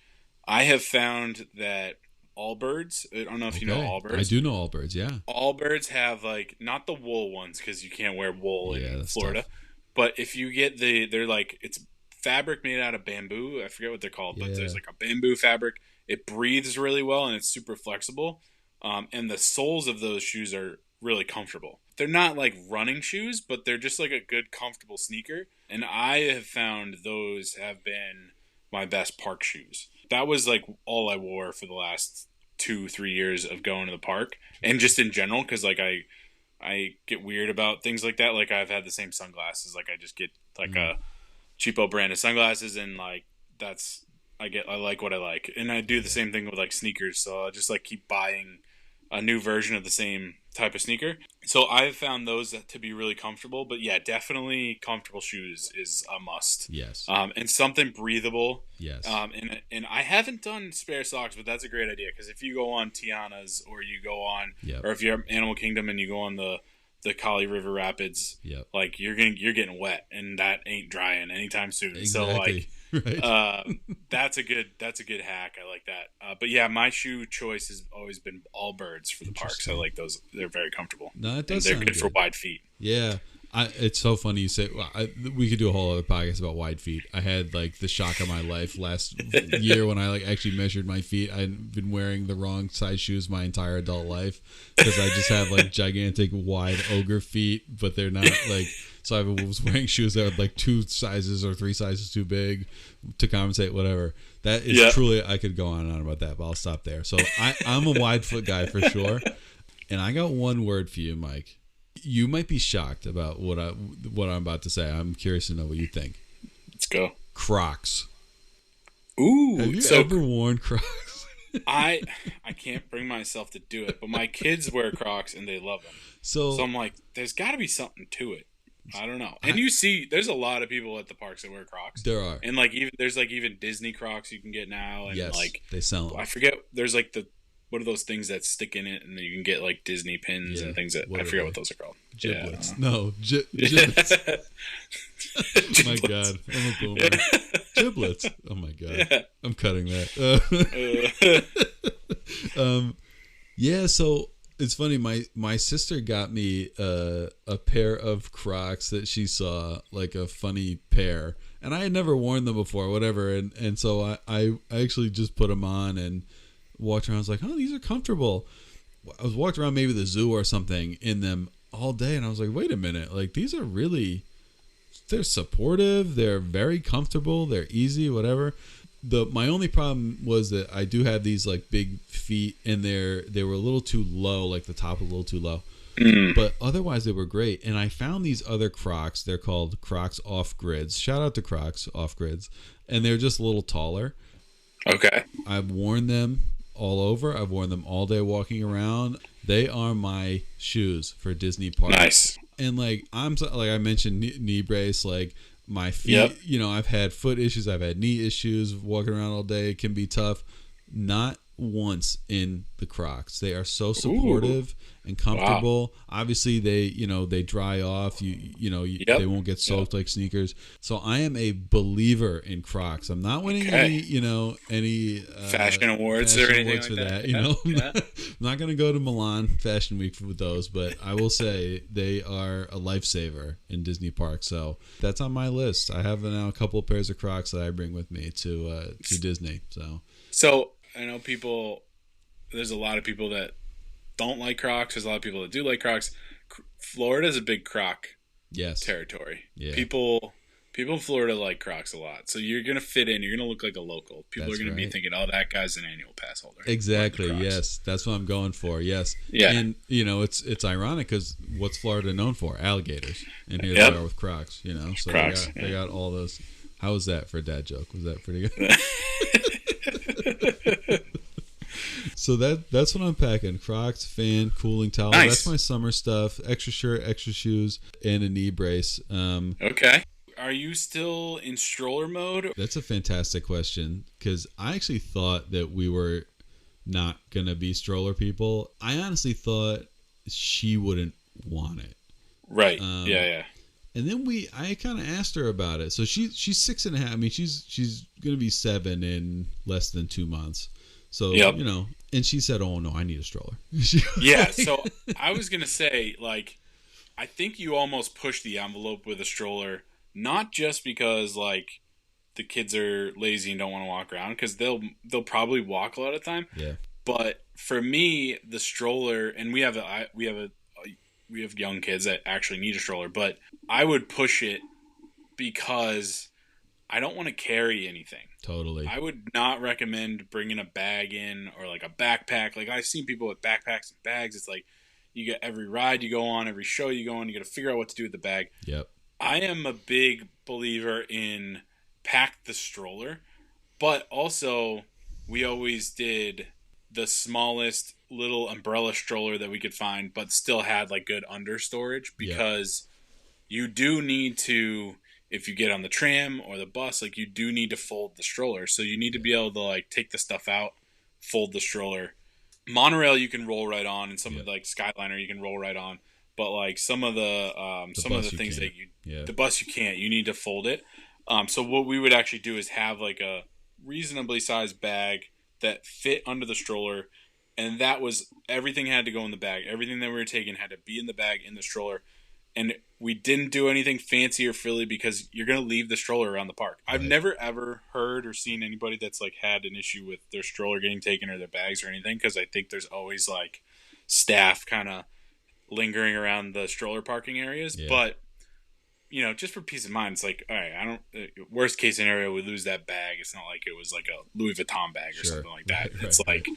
I have found that Allbirds, I don't know if you know Allbirds. I do know Allbirds, yeah. Allbirds have like not the wool ones because you can't wear wool in Florida, tough. but if you get they're like, it's fabric made out of bamboo. I forget what they're called, but there's like a bamboo fabric. It breathes really well and it's super flexible. And the soles of those shoes are really comfortable. They're not like running shoes, but they're just like a good, comfortable sneaker. And I have found those have been my best park shoes. That was like all I wore for the last 2-3 years of going to the park, and just in general, because like I get weird about things like that. Like I've had the same sunglasses. Like I just get like a cheapo brand of sunglasses, and like I like what I like, and I do the same thing with like sneakers. So I just like keep buying a new version of the same type of sneaker. So I've found those to be really comfortable. But yeah, definitely comfortable shoes is a must. Yes. And something breathable. Yes. And I haven't done spare socks, but that's a great idea, because if you go on Tiana's, or you go on, or if you're at Animal Kingdom and you go on the Kali River Rapids, like you're getting wet, and that ain't drying anytime soon. Exactly. So like, right. that's a good hack. I like that. But yeah, my shoe choice has always been Allbirds for the parks. I like those. They're very comfortable. No, it does. They're sound good for wide feet. Yeah. It's so funny you say. We could do a whole other podcast about wide feet. I had like the shock of my life last year when I like actually measured my feet. I'd been wearing the wrong size shoes my entire adult life because I just have like gigantic wide ogre feet, but they're not like. So I was wearing shoes that were like 2 sizes or 3 sizes too big to compensate. Whatever. That is truly. I could go on and on about that, but I'll stop there. So I'm a wide foot guy for sure, and I got one word for you, Mike. You might be shocked about what I'm about to say. I'm curious to know what you think. Let's go. Crocs. Ooh, Have you ever worn Crocs? I can't bring myself to do it, but my kids wear Crocs and they love them. So I'm like, there's got to be something to it. I don't know. And you see, there's a lot of people at the parks that wear Crocs. There are, and like even Disney Crocs you can get now, and yes, like they sell them. I forget. There's like what are those things that stick in it, and then you can get like Disney pins and things that I forget what those are called. Giblets. No, giblets. Oh my god, I'm a boomer. Giblets. Oh my god, I'm cutting that. Yeah, so it's funny. My sister got me a pair of Crocs that she saw, like a funny pair, and I had never worn them before, whatever. And so I actually just put them on and walked around. I was like, oh, these are comfortable. I was walking around maybe the zoo or something in them all day, and I was like, wait a minute, like these are really, they're supportive, they're very comfortable, they're easy, whatever. My only problem was that I do have these like big feet, and they were a little too low, like the top a little too low. But otherwise they were great. And I found these other Crocs. They're called Crocs Off Grids. Shout out to Crocs Off Grids. And they're just a little taller. Okay. I've worn them all over. I've worn them all day walking around. They are my shoes for Disney parks. Nice. And like I mentioned, knee brace, like my feet, you know, I've had foot issues, I've had knee issues, walking around all day, it can be tough. Not once in the Crocs. They are so supportive and comfortable. Wow. Obviously they dry off, they won't get soaked like sneakers. So I am a believer in Crocs. I'm not winning any fashion awards or anything for like that. I'm not going to go to Milan Fashion Week with those, but I will say they are a lifesaver in Disney Park. So that's on my list. I have now a couple of pairs of Crocs that I bring with me to Disney. So I know there's a lot of people that don't like Crocs. There's a lot of people that do like Crocs. Florida's a big Croc territory. Yeah. People in Florida like Crocs a lot. So you're going to fit in. You're going to look like a local. People are going to be thinking, oh, that guy's an annual pass holder. Exactly. Yes. That's what I'm going for. Yes. Yeah. And, it's ironic because what's Florida known for? Alligators. And here they are with Crocs, So Crocs, they got all those. How was that for a dad joke? Was that pretty good? So that's what I'm packing. Crocs, fan, cooling towel. Nice. That's my summer stuff. Extra shirt, extra shoes, and a knee brace. Okay. Are you still in stroller mode? That's a fantastic question, because I actually thought that we were not going to be stroller people. I honestly thought she wouldn't want it. Right. Yeah. And then I kind of asked her about it. So she's 6.5. I mean, she's going to be 7 in less than 2 months. So, and she said, oh, no, I need a stroller. Yeah, so I was going to say, like, I think you almost push the envelope with a stroller, not just because, like, the kids are lazy and don't want to walk around, because they'll probably walk a lot of time. Yeah. But for me, the stroller, and we have young kids that actually need a stroller, but I would push it because I don't want to carry anything. Totally. I would not recommend bringing a bag in or like a backpack. Like I've seen people with backpacks and bags. It's like you get every ride you go on, every show you go on, you got to figure out what to do with the bag. Yep. I am a big believer in pack the stroller, but also we always did the smallest little umbrella stroller that we could find, but still had like good under storage, because you do need to, if you get on the tram or the bus, like you do need to fold the stroller. So you need to be able to like take the stuff out, fold the stroller. Monorail you can roll right on, and some of like Skyliner you can roll right on. But like some of the things that the bus you can't. You need to fold it. So what we would actually do is have like a reasonably sized bag that fit under the stroller, and that was everything had to go in the bag. Everything that we were taking had to be in the bag in the stroller. And we didn't do anything fancy or frilly because you're going to leave the stroller around the park. I've never, ever heard or seen anybody that's like had an issue with their stroller getting taken or their bags or anything, because I think there's always like staff kind of lingering around the stroller parking areas. Yeah. But, just for peace of mind, it's like, all right, worst case scenario, we lose that bag. It's not like it was like a Louis Vuitton bag or something like that. It's like,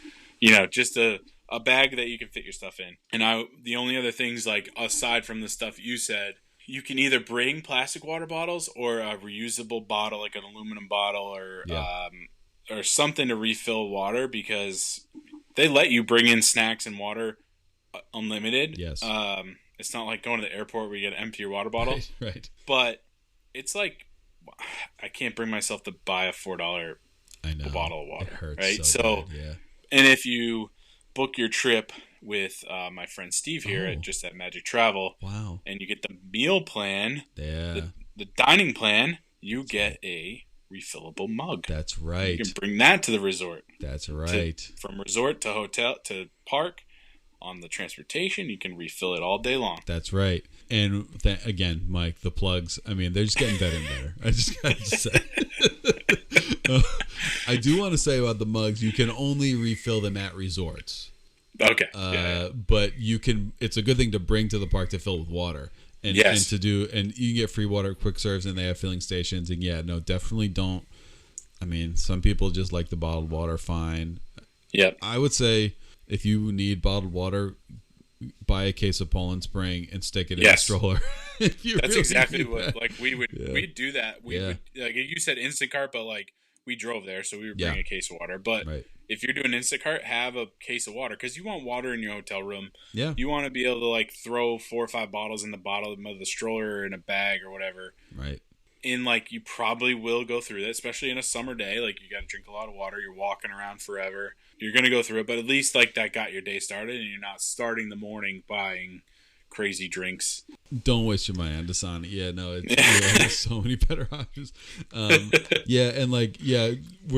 just a bag that you can fit your stuff in. And the only other things, like aside from the stuff you said, you can either bring plastic water bottles or a reusable bottle, like an aluminum bottle, or something to refill water, because they let you bring in snacks and water unlimited. Yes. It's not like going to the airport where you get to empty your water bottle. Right. But it's like, I can't bring myself to buy a $4 bottle of water. It hurts, right? So bad, yeah. And if you book your trip with my friend Steve here at Magic Travel, wow, and you get the meal plan, the dining plan, you get a refillable mug. That's right. You can bring that to the resort. That's right. From resort to hotel to park, on the transportation, you can refill it all day long. That's right. And again, Mike, the plugs, I mean, they're just getting better and better. I just got to say. I do want to say about the mugs, you can only refill them at resorts. Okay. But you can, it's a good thing to bring to the park to fill with water. And, and you can get free water at quick serves, and they have filling stations. And definitely don't. I mean, some people just like the bottled water, fine. Yep. I would say, if you need bottled water, buy a case of Poland Spring and stick it in a stroller. That's really exactly what, like, we'd do that. We would, like you said, Instacart, but like we drove there, so we would bring a case of water. But if you're doing Instacart, have a case of water, because you want water in your hotel room. Yeah. You want to be able to like throw 4 or 5 bottles in the bottom of the stroller or in a bag or whatever. Right. And like, you probably will go through that, especially in a summer day. Like, you got to drink a lot of water. You're walking around forever. You're going to go through it, but at least like that got your day started, and you're not starting the morning buying crazy drinks. Don't waste your money on Dasani. Yeah, no, there's so many better options. We're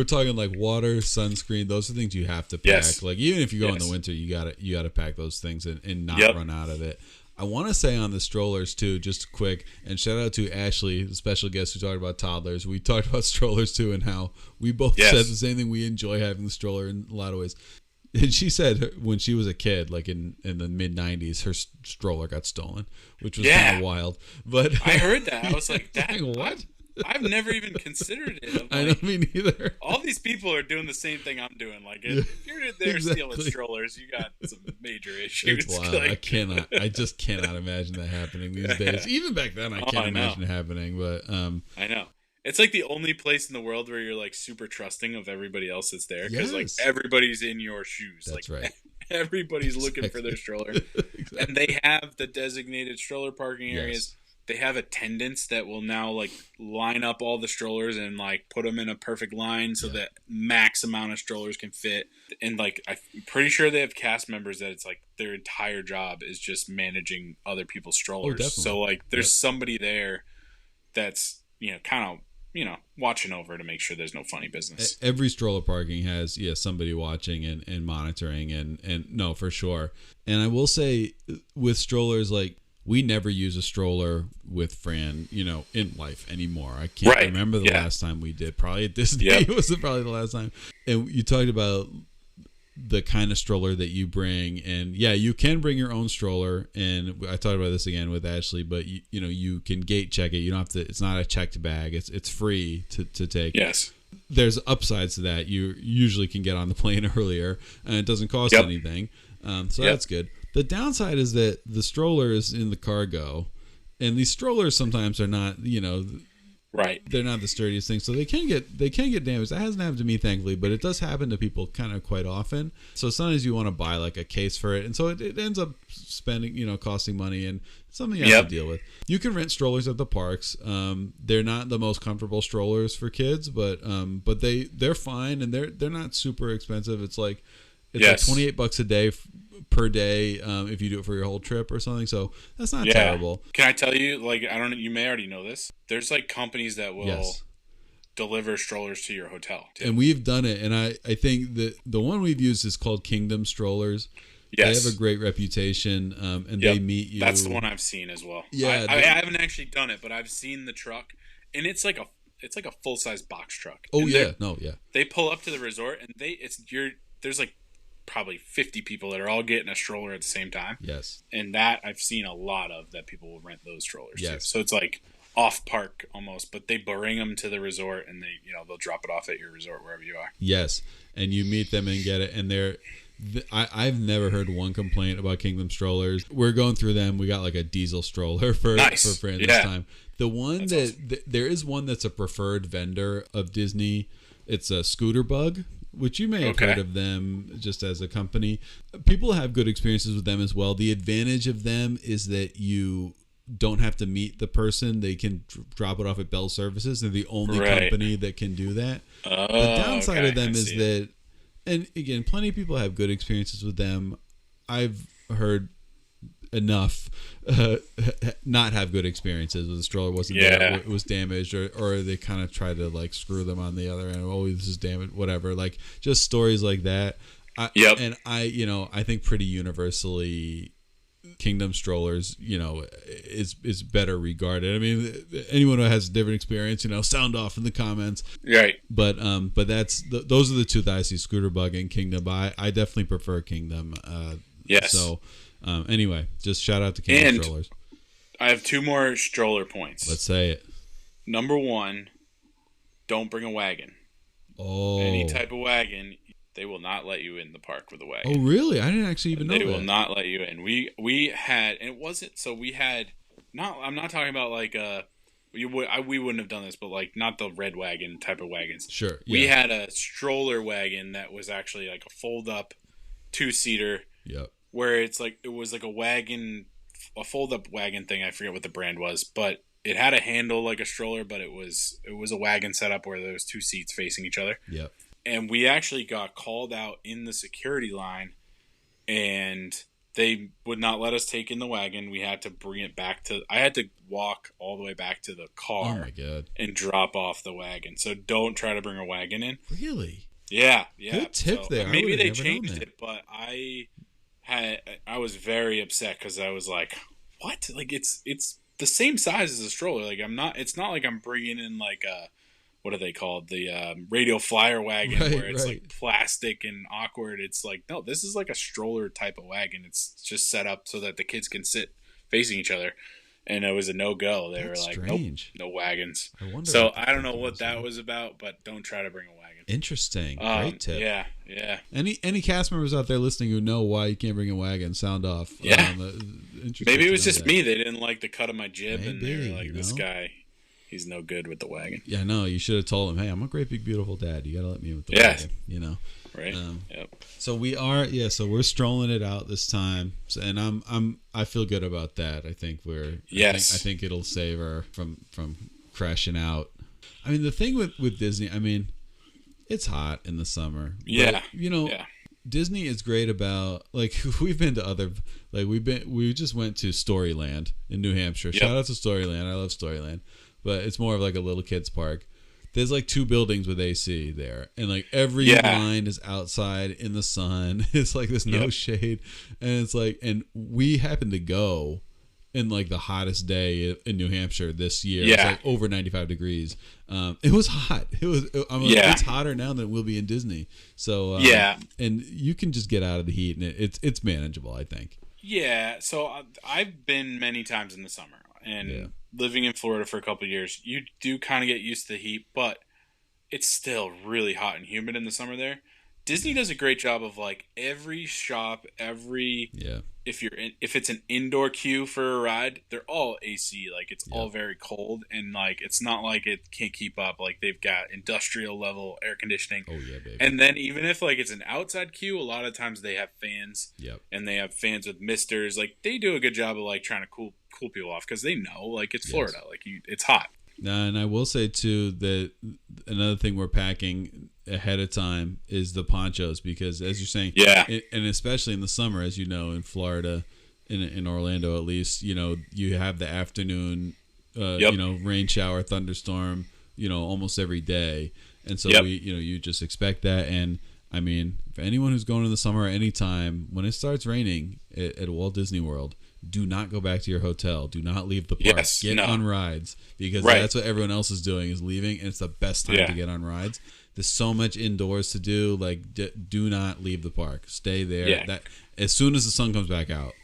talking like water, sunscreen. Those are things you have to pack. Yes. Like, even if you go in the winter, you gotta pack those things and not run out of it. I want to say on the strollers too, just quick, and shout out to Ashley, the special guest who talked about toddlers. We talked about strollers too, and how we both said the same thing. We enjoy having the stroller in a lot of ways. And she said when she was a kid, like in the mid 90s, her stroller got stolen, which was kind of wild. But I heard that. I was like, what? I've never even considered it. Like, I don't mean either. All these people are doing the same thing I'm doing. Like, if you're there stealing strollers, you got some major issues. It's wild. Like, I just cannot imagine that happening these days. Even back then, I can't imagine it happening. But I know. It's like the only place in the world where you're like super trusting of everybody else that's there, because like everybody's in your shoes. That's like, right. Everybody's looking for their stroller, and they have the designated stroller parking areas. They have attendants that will now like line up all the strollers and like put them in a perfect line so that max amount of strollers can fit. And like, I'm pretty sure they have cast members that it's like their entire job is just managing other people's strollers. So like, there's somebody there that's, kind of, watching over to make sure there's no funny business. Every stroller parking has somebody watching and monitoring and no, for sure. And I will say with strollers, like, we never use a stroller with Fran, in life anymore. I can't remember the last time we did. Probably at Disney was probably the last time. And you talked about the kind of stroller that you bring, and you can bring your own stroller. And I talked about this again with Ashley, but you can gate check it. You don't have to. It's not a checked bag. It's free to take. Yes. There's upsides to that. You usually can get on the plane earlier, and it doesn't cost anything. So that's good. The downside is that the stroller is in the cargo, and these strollers sometimes are not, they're not the sturdiest thing, so they can get damaged. That hasn't happened to me, thankfully, but it does happen to people kind of quite often. So sometimes you want to buy like a case for it, and so it ends up spending, costing money, and something you have to deal with. You can rent strollers at the parks. They're not the most comfortable strollers for kids, but they're fine, and they're not super expensive. It's like $28 a day per day if you do it for your whole trip or something. So that's not terrible. Can I tell you, like, I don't know, you may already know this. There's like companies that will deliver strollers to your hotel too. And we've done it, and I think that the one we've used is called Kingdom Strollers. Yes. They have a great reputation, and they meet you. That's the one I've seen as well. Yeah, I haven't actually done it, but I've seen the truck, and it's like a full-size box truck. Oh, and they pull up to the resort, and there's like probably 50 people that are all getting a stroller at the same time. Yes. And that I've seen a lot of, that people will rent those strollers too. Yes. So it's like off park almost, but they bring them to the resort, and they'll drop it off at your resort wherever you are. Yes. And you meet them and get it, and I've never heard one complaint about Kingdom strollers. We're going through them. We got like a diesel stroller for Fran this time. The one there is one that's a preferred vendor of Disney. It's a Scooter Bug, which you may have heard of them just as a company. People have good experiences with them as well. The advantage of them is that you don't have to meet the person. They can drop it off at Bell Services. They're the only company that can do that. The downside of them is that, and again, plenty of people have good experiences with them. I've heard enough not have good experiences with the stroller wasn't there, it was damaged, or they kind of tried to like screw them on the other end. Oh, this is damaged, whatever. Like just stories like that. And I think pretty universally, Kingdom strollers, is better regarded. I mean, anyone who has a different experience, sound off in the comments. Right. But those are the two that I see: Scooter Bug and Kingdom. But I definitely prefer Kingdom. Yes. So, anyway, just shout out to Kingdom strollers. I have 2 more stroller points. Let's say it. Number 1, don't bring a wagon. Oh. Any type of wagon. They will not let you in the park with a wagon. Oh, really? I didn't actually even know that. They will not let you in. We had, and it wasn't, so we had, I'm not talking about like, we wouldn't have done this, but like not the red wagon type of wagons. Sure. Yeah. We had a stroller wagon that was actually like a fold-up 2-seater. Yep. Where it was like a wagon, a fold-up wagon thing. I forget what the brand was, but it had a handle like a stroller, but it was a wagon setup where there was 2 seats facing each other. Yep. And we actually got called out in the security line, and they would not let us take in the wagon. We had to bring it back I had to walk all the way back to the car. Oh my God. And drop off the wagon. So don't try to bring a wagon in. Really? Yeah. Good tip there. Maybe they changed it, but I was very upset because I was like, what? Like it's the same size as a stroller. Like it's not like I'm bringing in like a, what are they called? The radio flyer wagon where it's like plastic and awkward. It's like, no, this is like a stroller type of wagon. It's just set up so that the kids can sit facing each other. And it was a no-go. They were like, strange. Nope, no wagons. So I don't know what that was about, but don't try to bring a wagon. Interesting. Great tip. Yeah. Any cast members out there listening who know why you can't bring a wagon, sound off. Yeah. Maybe it was just me. They didn't like the cut of my jib, and they were like, this guy, he's no good with the wagon. Yeah, no, you should have told him, hey, I'm a great big beautiful dad. You got to let me in with the wagon, Right. Yep. So we're strolling it out this time, and I feel good about that. I think I think it'll save her from crashing out. I mean, the thing with Disney, I mean, it's hot in the summer. Yeah. But, Disney is great about, like, we've been to other, like, we just went to Storyland in New Hampshire. Yep. Shout out to Storyland. I love Storyland, but it's more of like a little kids park. There's like 2 buildings with AC there, and like every line is outside in the sun. It's like there's no shade, and it's like, and we happened to go in like the hottest day in New Hampshire this year. Yeah. It was like over 95 degrees. It was hot. It's hotter now than it will be in Disney. So and you can just get out of the heat, and it's manageable, I think. Yeah. So I've been many times in the summer, and living in Florida for a couple of years, you do kind of get used to the heat, but it's still really hot and humid in the summer there. Disney does a great job of like every shop, if it's an indoor queue for a ride, they're all AC. Like it's all very cold, and like it's not like it can't keep up. Like they've got industrial level air conditioning. Oh yeah, baby. And then even if like it's an outside queue, a lot of times they have fans. Yep. And they have fans with misters. Like they do a good job of like trying to cool people off because they know like it's Florida. Like it's hot. And I will say too that another thing we're packing ahead of time is the ponchos, because as you're saying, and especially in the summer, as you know, in Florida, in Orlando at least, you have the afternoon, rain shower, thunderstorm, almost every day, and so you just expect that. And I mean, for anyone who's going in the summer at any time, when it starts raining at Walt Disney World, do not go back to your hotel. Do not leave the park. Get on rides, because that's what everyone else is doing, is leaving, and it's the best time to get on rides. There's so much indoors to do. Like, do not leave the park. Stay there. Yeah. That as soon as the sun comes back out,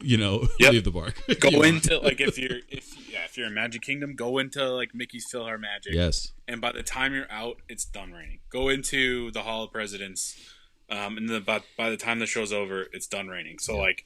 leave the park. Go into like if you're in Magic Kingdom, go into like Mickey's PhilharMagic. Yes. And by the time you're out, it's done raining. Go into the Hall of Presidents. And then by the time the show's over, it's done raining. So like,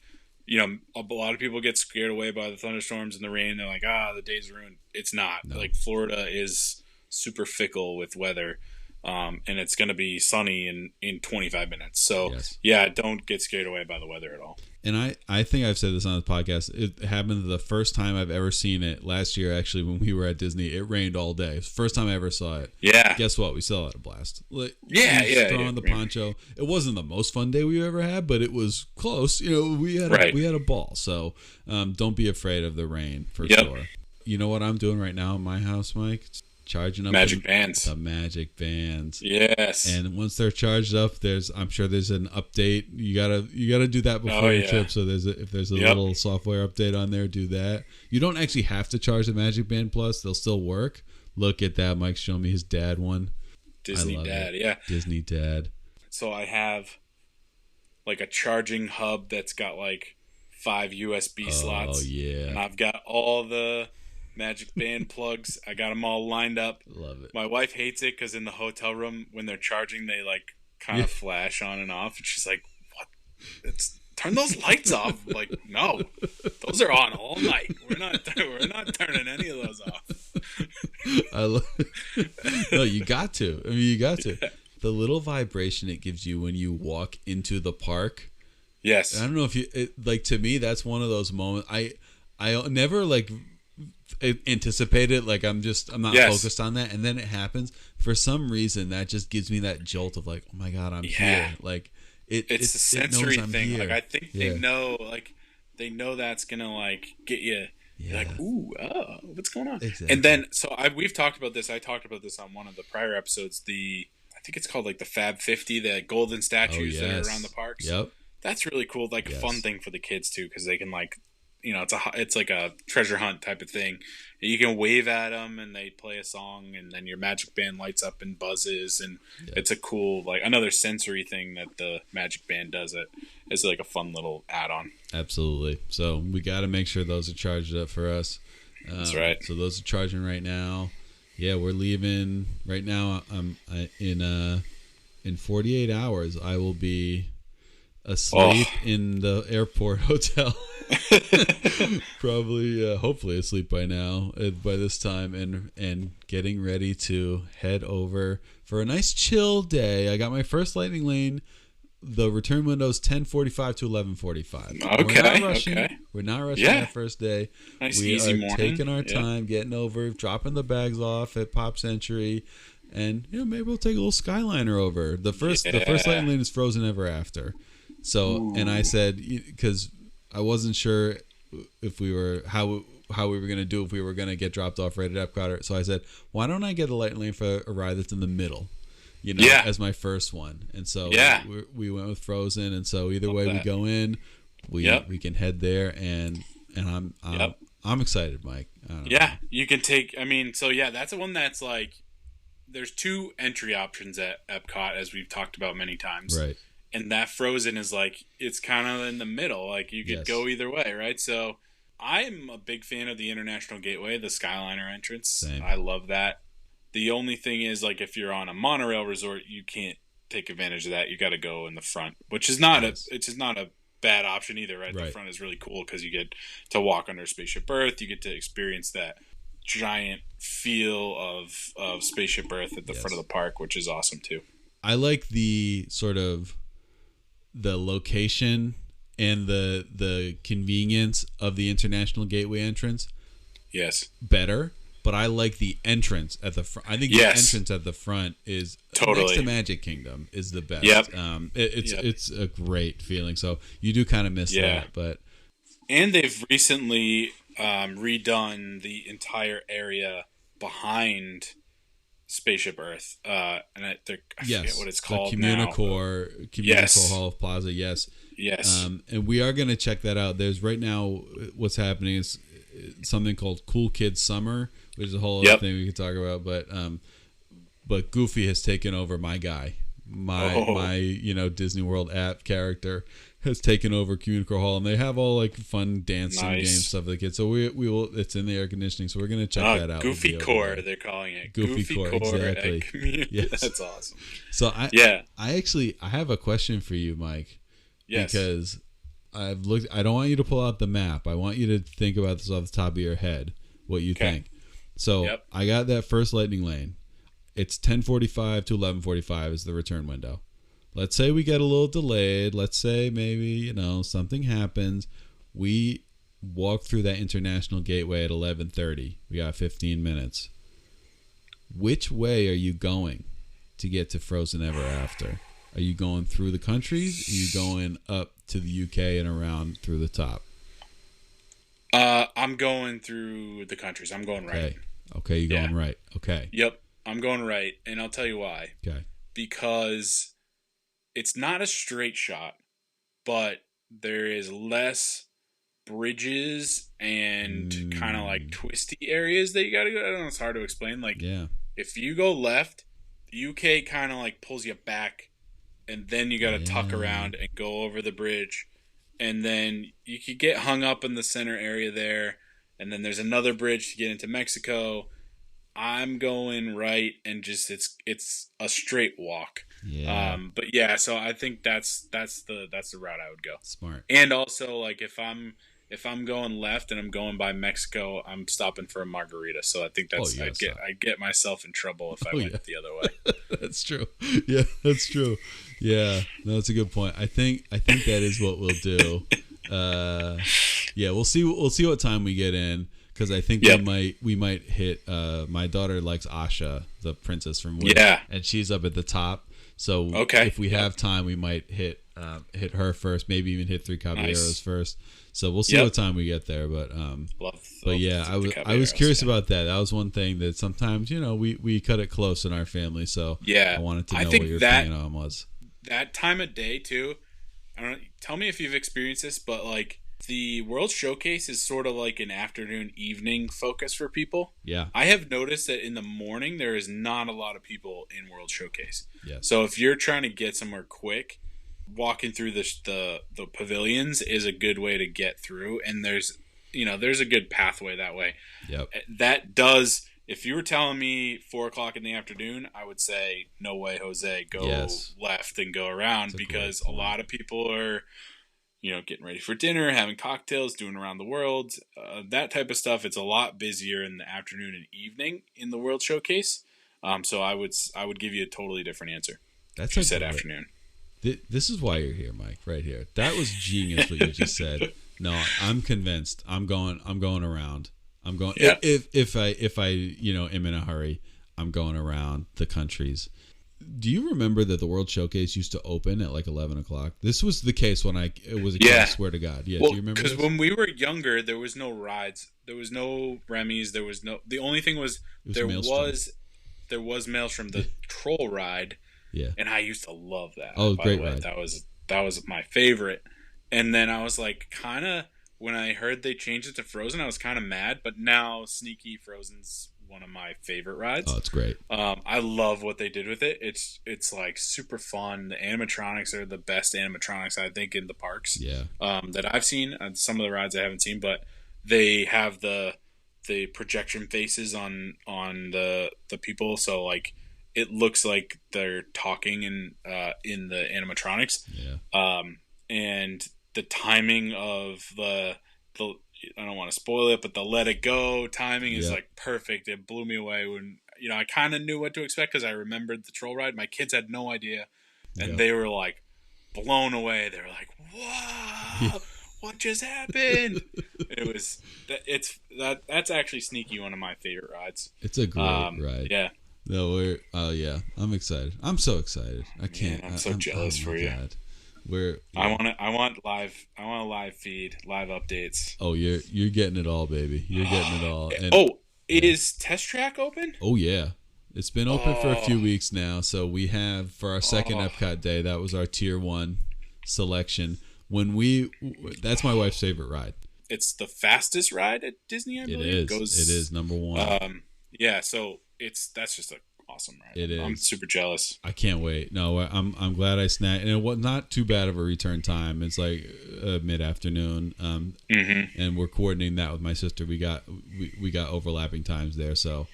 a lot of people get scared away by the thunderstorms and the rain. They're like, the day's ruined. It's not. No. Like Florida is super fickle with weather. And it's going to be sunny in 25 minutes. So, yes. Don't get scared away by the weather at all. And I think I've said this on the podcast. It happened the first time I've ever seen it last year, actually, when we were at Disney. It rained all day. It was the first time I ever saw it. Yeah. Guess what? We still had a blast. Like, Throw on the poncho. It wasn't the most fun day we ever had, but it was close. We had a ball. So don't be afraid of the rain, for sure. You know what I'm doing right now in my house, Mike? Charging up Magic Bands. The Magic Bands. Yes. And once they're charged up, I'm sure there's an update. You gotta do that before your trip. So if there's a little software update on there, do that. You don't actually have to charge the Magic Band Plus; they'll still work. Look at that, Mike's showing me his dad one. Disney Dad, Disney Dad. So I have like a charging hub that's got like 5 USB slots. Oh yeah. And I've got all the Magic Band plugs. I got them all lined up. Love it. My wife hates it because in the hotel room when they're charging, they like kind of flash on and off, and she's like, "What? Turn those lights off." I'm like, no, those are on all night. We're not turning any of those off. I love it. No, you got to. I mean, you got to. The little vibration it gives you when you walk into the park. Yes. I don't know if to me, that's one of those moments. I never anticipate it. Like I'm not focused on that, and then it happens for some reason. That just gives me that jolt of like, oh my god, I'm here. Like it's a sensory thing. Here. Like I think they know that's gonna get you. Yeah. Like, ooh, what's going on? Exactly. And then we've talked about this. I talked about this on one of the prior episodes. I think it's called like the Fab 50, the golden statues that are around the parks. Yep. That's really cool. Like a fun thing for the kids too, because they can it's like a treasure hunt type of thing. You can wave at them and they play a song, and then your Magic Band lights up and buzzes, and it's a cool another sensory thing that the Magic Band does. It is like a fun little add-on. Absolutely. So we got to make sure those are charged up for us. That's right. So those are charging right now. Yeah, we're leaving right now. In 48 hours, I will be asleep in the airport hotel. Probably, hopefully asleep by now, by this time, and getting ready to head over for a nice chill day. I got my first Lightning Lane. The return window is 10:45 to 11:45. Okay, we're not rushing. We're not rushing that first day. Nice, easy morning. Taking our time, getting over, dropping the bags off at Pop Century, and maybe we'll take a little Skyliner over. The first Lightning Lane is Frozen Ever After. So, and I said, because I wasn't sure if we were how we were going to do if we were going to get dropped off right at Epcot. So I said, why don't I get a Lightning Lane for a ride that's in the middle, as my first one. And so we went with Frozen. And so either way we go in, we can head there, and I'm excited, Mike. I don't know. You can take. I mean, so that's the one that's like. There's 2 entry options at Epcot, as we've talked about many times. Right. And that Frozen is it's kind of in the middle. Like you could go either way, right? So I'm a big fan of the International Gateway, the Skyliner entrance. Same. I love that. The only thing is, if you're on a monorail resort, you can't take advantage of that. You got to go in the front, which is not it's not a bad option either, right? The front is really cool because you get to walk under Spaceship Earth. You get to experience that giant feel of Spaceship Earth at the front of the park, which is awesome too. I like the sort of the location and the convenience of the International Gateway entrance better, but I like the entrance at the front. I think the entrance at the front is next to Magic Kingdom is the best. It's a great feeling. So you do kind of miss that, and they've recently redone the entire area behind Spaceship Earth, and I forget what it's called the Communicore Hall of Plaza. Yes. And we are going to check that out. There's right now what's happening is something called Cool Kids Summer, which is a whole other thing we could talk about. But Goofy has taken over my guy, my Disney World app character. has taken over Communicore Hall, and they have all like fun dancing Nice. game stuff like it. So we will. It's in the air conditioning, so we're gonna check that out. Goofy We'll be over Core, there. they're calling it. Goofy Core, exactly. Yes. That's awesome. So Yeah. I have a question for you, Mike. Yes. Because I've looked. I don't want you to pull out the map. I want you to think about this off the top of your head. What you Okay. think? So Yep. I got that first Lightning Lane. It's 10:45 to 11:45 is the return window. Let's say we get a little delayed. Let's say maybe something happens. We walk through that international gateway at 11:30. We got 15 minutes. Which way are you going to get to Frozen Ever After? Are you going through the countries? Are you going up to the UK and around through the top? I'm going through the countries. I'm going right. Okay, you're going right. Okay. Yep, I'm going right, and I'll tell you why. Okay. Because it's not a straight shot, but there is less bridges and kind of like twisty areas that you got to go. I don't know, it's hard to explain. Like, if you go left, the UK kind of like pulls you back, and then you got to tuck around and go over the bridge. And then you could get hung up in the center area there. And then there's another bridge to get into Mexico. I'm going right, and just it's a straight walk. Yeah. But yeah, so I think that's the route I would go. Smart. And also, like, if I'm going left and I'm going by Mexico, I'm stopping for a margarita. So I think that's I'd get myself in trouble if I went the other way. That's true. Yeah, that's true. Yeah, no, that's a good point. I think that is what we'll do. Yeah, we'll see what time we get in, because I think we might hit. My daughter likes Asha, the princess from Wish, and she's up at the top. So if we have time, we might hit her first. Maybe even hit Three Caballeros first. So we'll see what time we get there. But yeah, I was curious about that. That was one thing that sometimes we cut it close in our family. So I wanted to know what your opinion on was. That time of day too. I don't know, tell me if you've experienced this, but like the World Showcase is sort of like an afternoon evening focus for people. Yeah. I have noticed that in the morning there is not a lot of people in World Showcase. Yes. So if you're trying to get somewhere quick, walking through the pavilions is a good way to get through, and there's a good pathway that way. Yep. That does. If you were telling me 4:00 in the afternoon, I would say, no way, Jose, go left and go around, because a lot of people are, getting ready for dinner, having cocktails, doing around the world, that type of stuff. It's a lot busier in the afternoon and evening in the World Showcase. So I would give you a totally different answer. That's if you said afternoon. This is why you're here, Mike. Right here. That was genius what you just said. No, I'm convinced. I'm going around. I'm going if I am in a hurry, I'm going around the countries. Do you remember that the World Showcase used to open at like 11 o'clock? This was the case when it was a kid, I swear to God. Yeah, well, do you remember? Because when we were younger, there was no rides, there was no Remy's, there was no. The only thing was there was Maelstrom, the troll ride. Yeah, and I used to love that. Oh, great ride! That was my favorite. And then I was like, kind of. When I heard they changed it to Frozen, I was kind of mad, but now Sneaky Frozen's one of my favorite rides. Oh, it's great. I love what they did with it. It's like super fun. The animatronics are the best animatronics, I think, in the parks. Yeah. That I've seen. Some of the rides I haven't seen, but they have the projection faces on the people, so like it looks like they're talking in the animatronics. Yeah. And the timing of the I don't want to spoil it, but the Let It Go timing is like perfect. It blew me away when I kind of knew what to expect because I remembered the troll ride. My kids had no idea, and they were like blown away. They were like, "Wow, what just happened?" That's actually Sneaky, one of my favorite rides. It's a great ride. Yeah. No, I'm excited. I'm so excited. I can't. Man, I'm so jealous for you. God. I want a live feed, live updates. Oh, you're getting it all, baby. You're getting it all. And, is Test Track open? Oh yeah, it's been open for a few weeks now. So we have for our second Epcot day. That was our tier 1 selection. That's my wife's favorite ride. It's the fastest ride at Disney, I believe. It is number 1. Yeah, so that's just a awesome ride. It is. I'm super jealous. I can't wait. No, I'm glad I snagged, and it was not too bad of a return time. It's like mid afternoon, and we're coordinating that with my sister. We got overlapping times there, so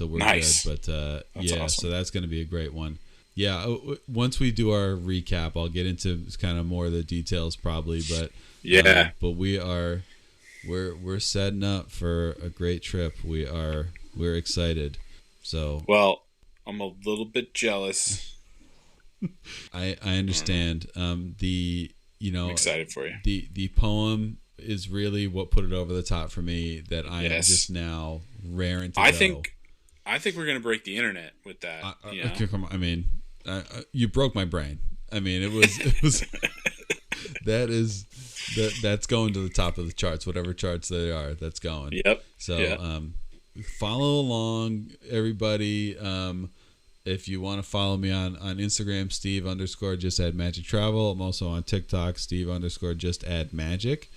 we're nice. good. But yeah, awesome. so that's going to be a great one. Yeah, once we do our recap, I'll get into kind of more of the details probably. But yeah, but we're setting up for a great trip. We're excited. So well, I'm a little bit jealous. I understand. I'm excited for you. The poem is really what put it over the top for me. That I am just now raring to go. I think we're gonna break the internet with that. I mean, you broke my brain. I mean, it was that's going to the top of the charts, whatever charts they are. That's going. Yep. So follow along, everybody. If you want to follow me on Instagram, Steve _ just add magic travel. I'm also on TikTok, Steve _ just add magic.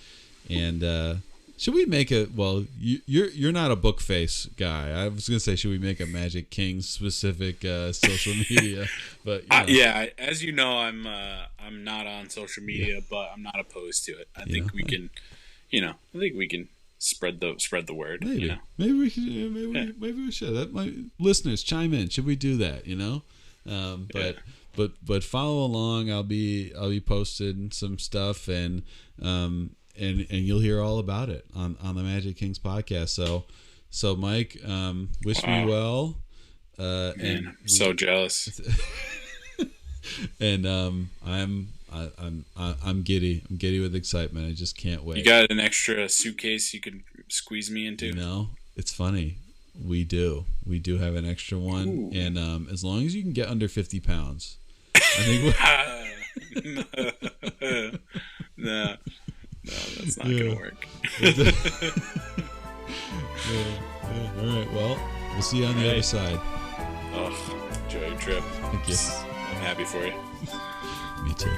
And should we make you're not a book face guy. I was gonna say, should we make a Magic King specific social media? But as you know, I'm not on social media, but I'm not opposed to it. I think we can, I think we can spread the word. Maybe we should. Maybe we should. That might, listeners chime in. Should we do that? But follow along. I'll be posting some stuff, and you'll hear all about it on the Magic Kings podcast. So Mike, wish me well. Man, I'm so jealous. And I'm giddy. I'm giddy with excitement. I just can't wait. You got an extra suitcase you can squeeze me into? It's funny. We do have an extra one. Ooh. And as long as you can get under 50 pounds, I think no, that's not gonna work. All right. Well, we'll see you on the other side. Oh, enjoy your trip. Thank you. I'm happy for you. Me too.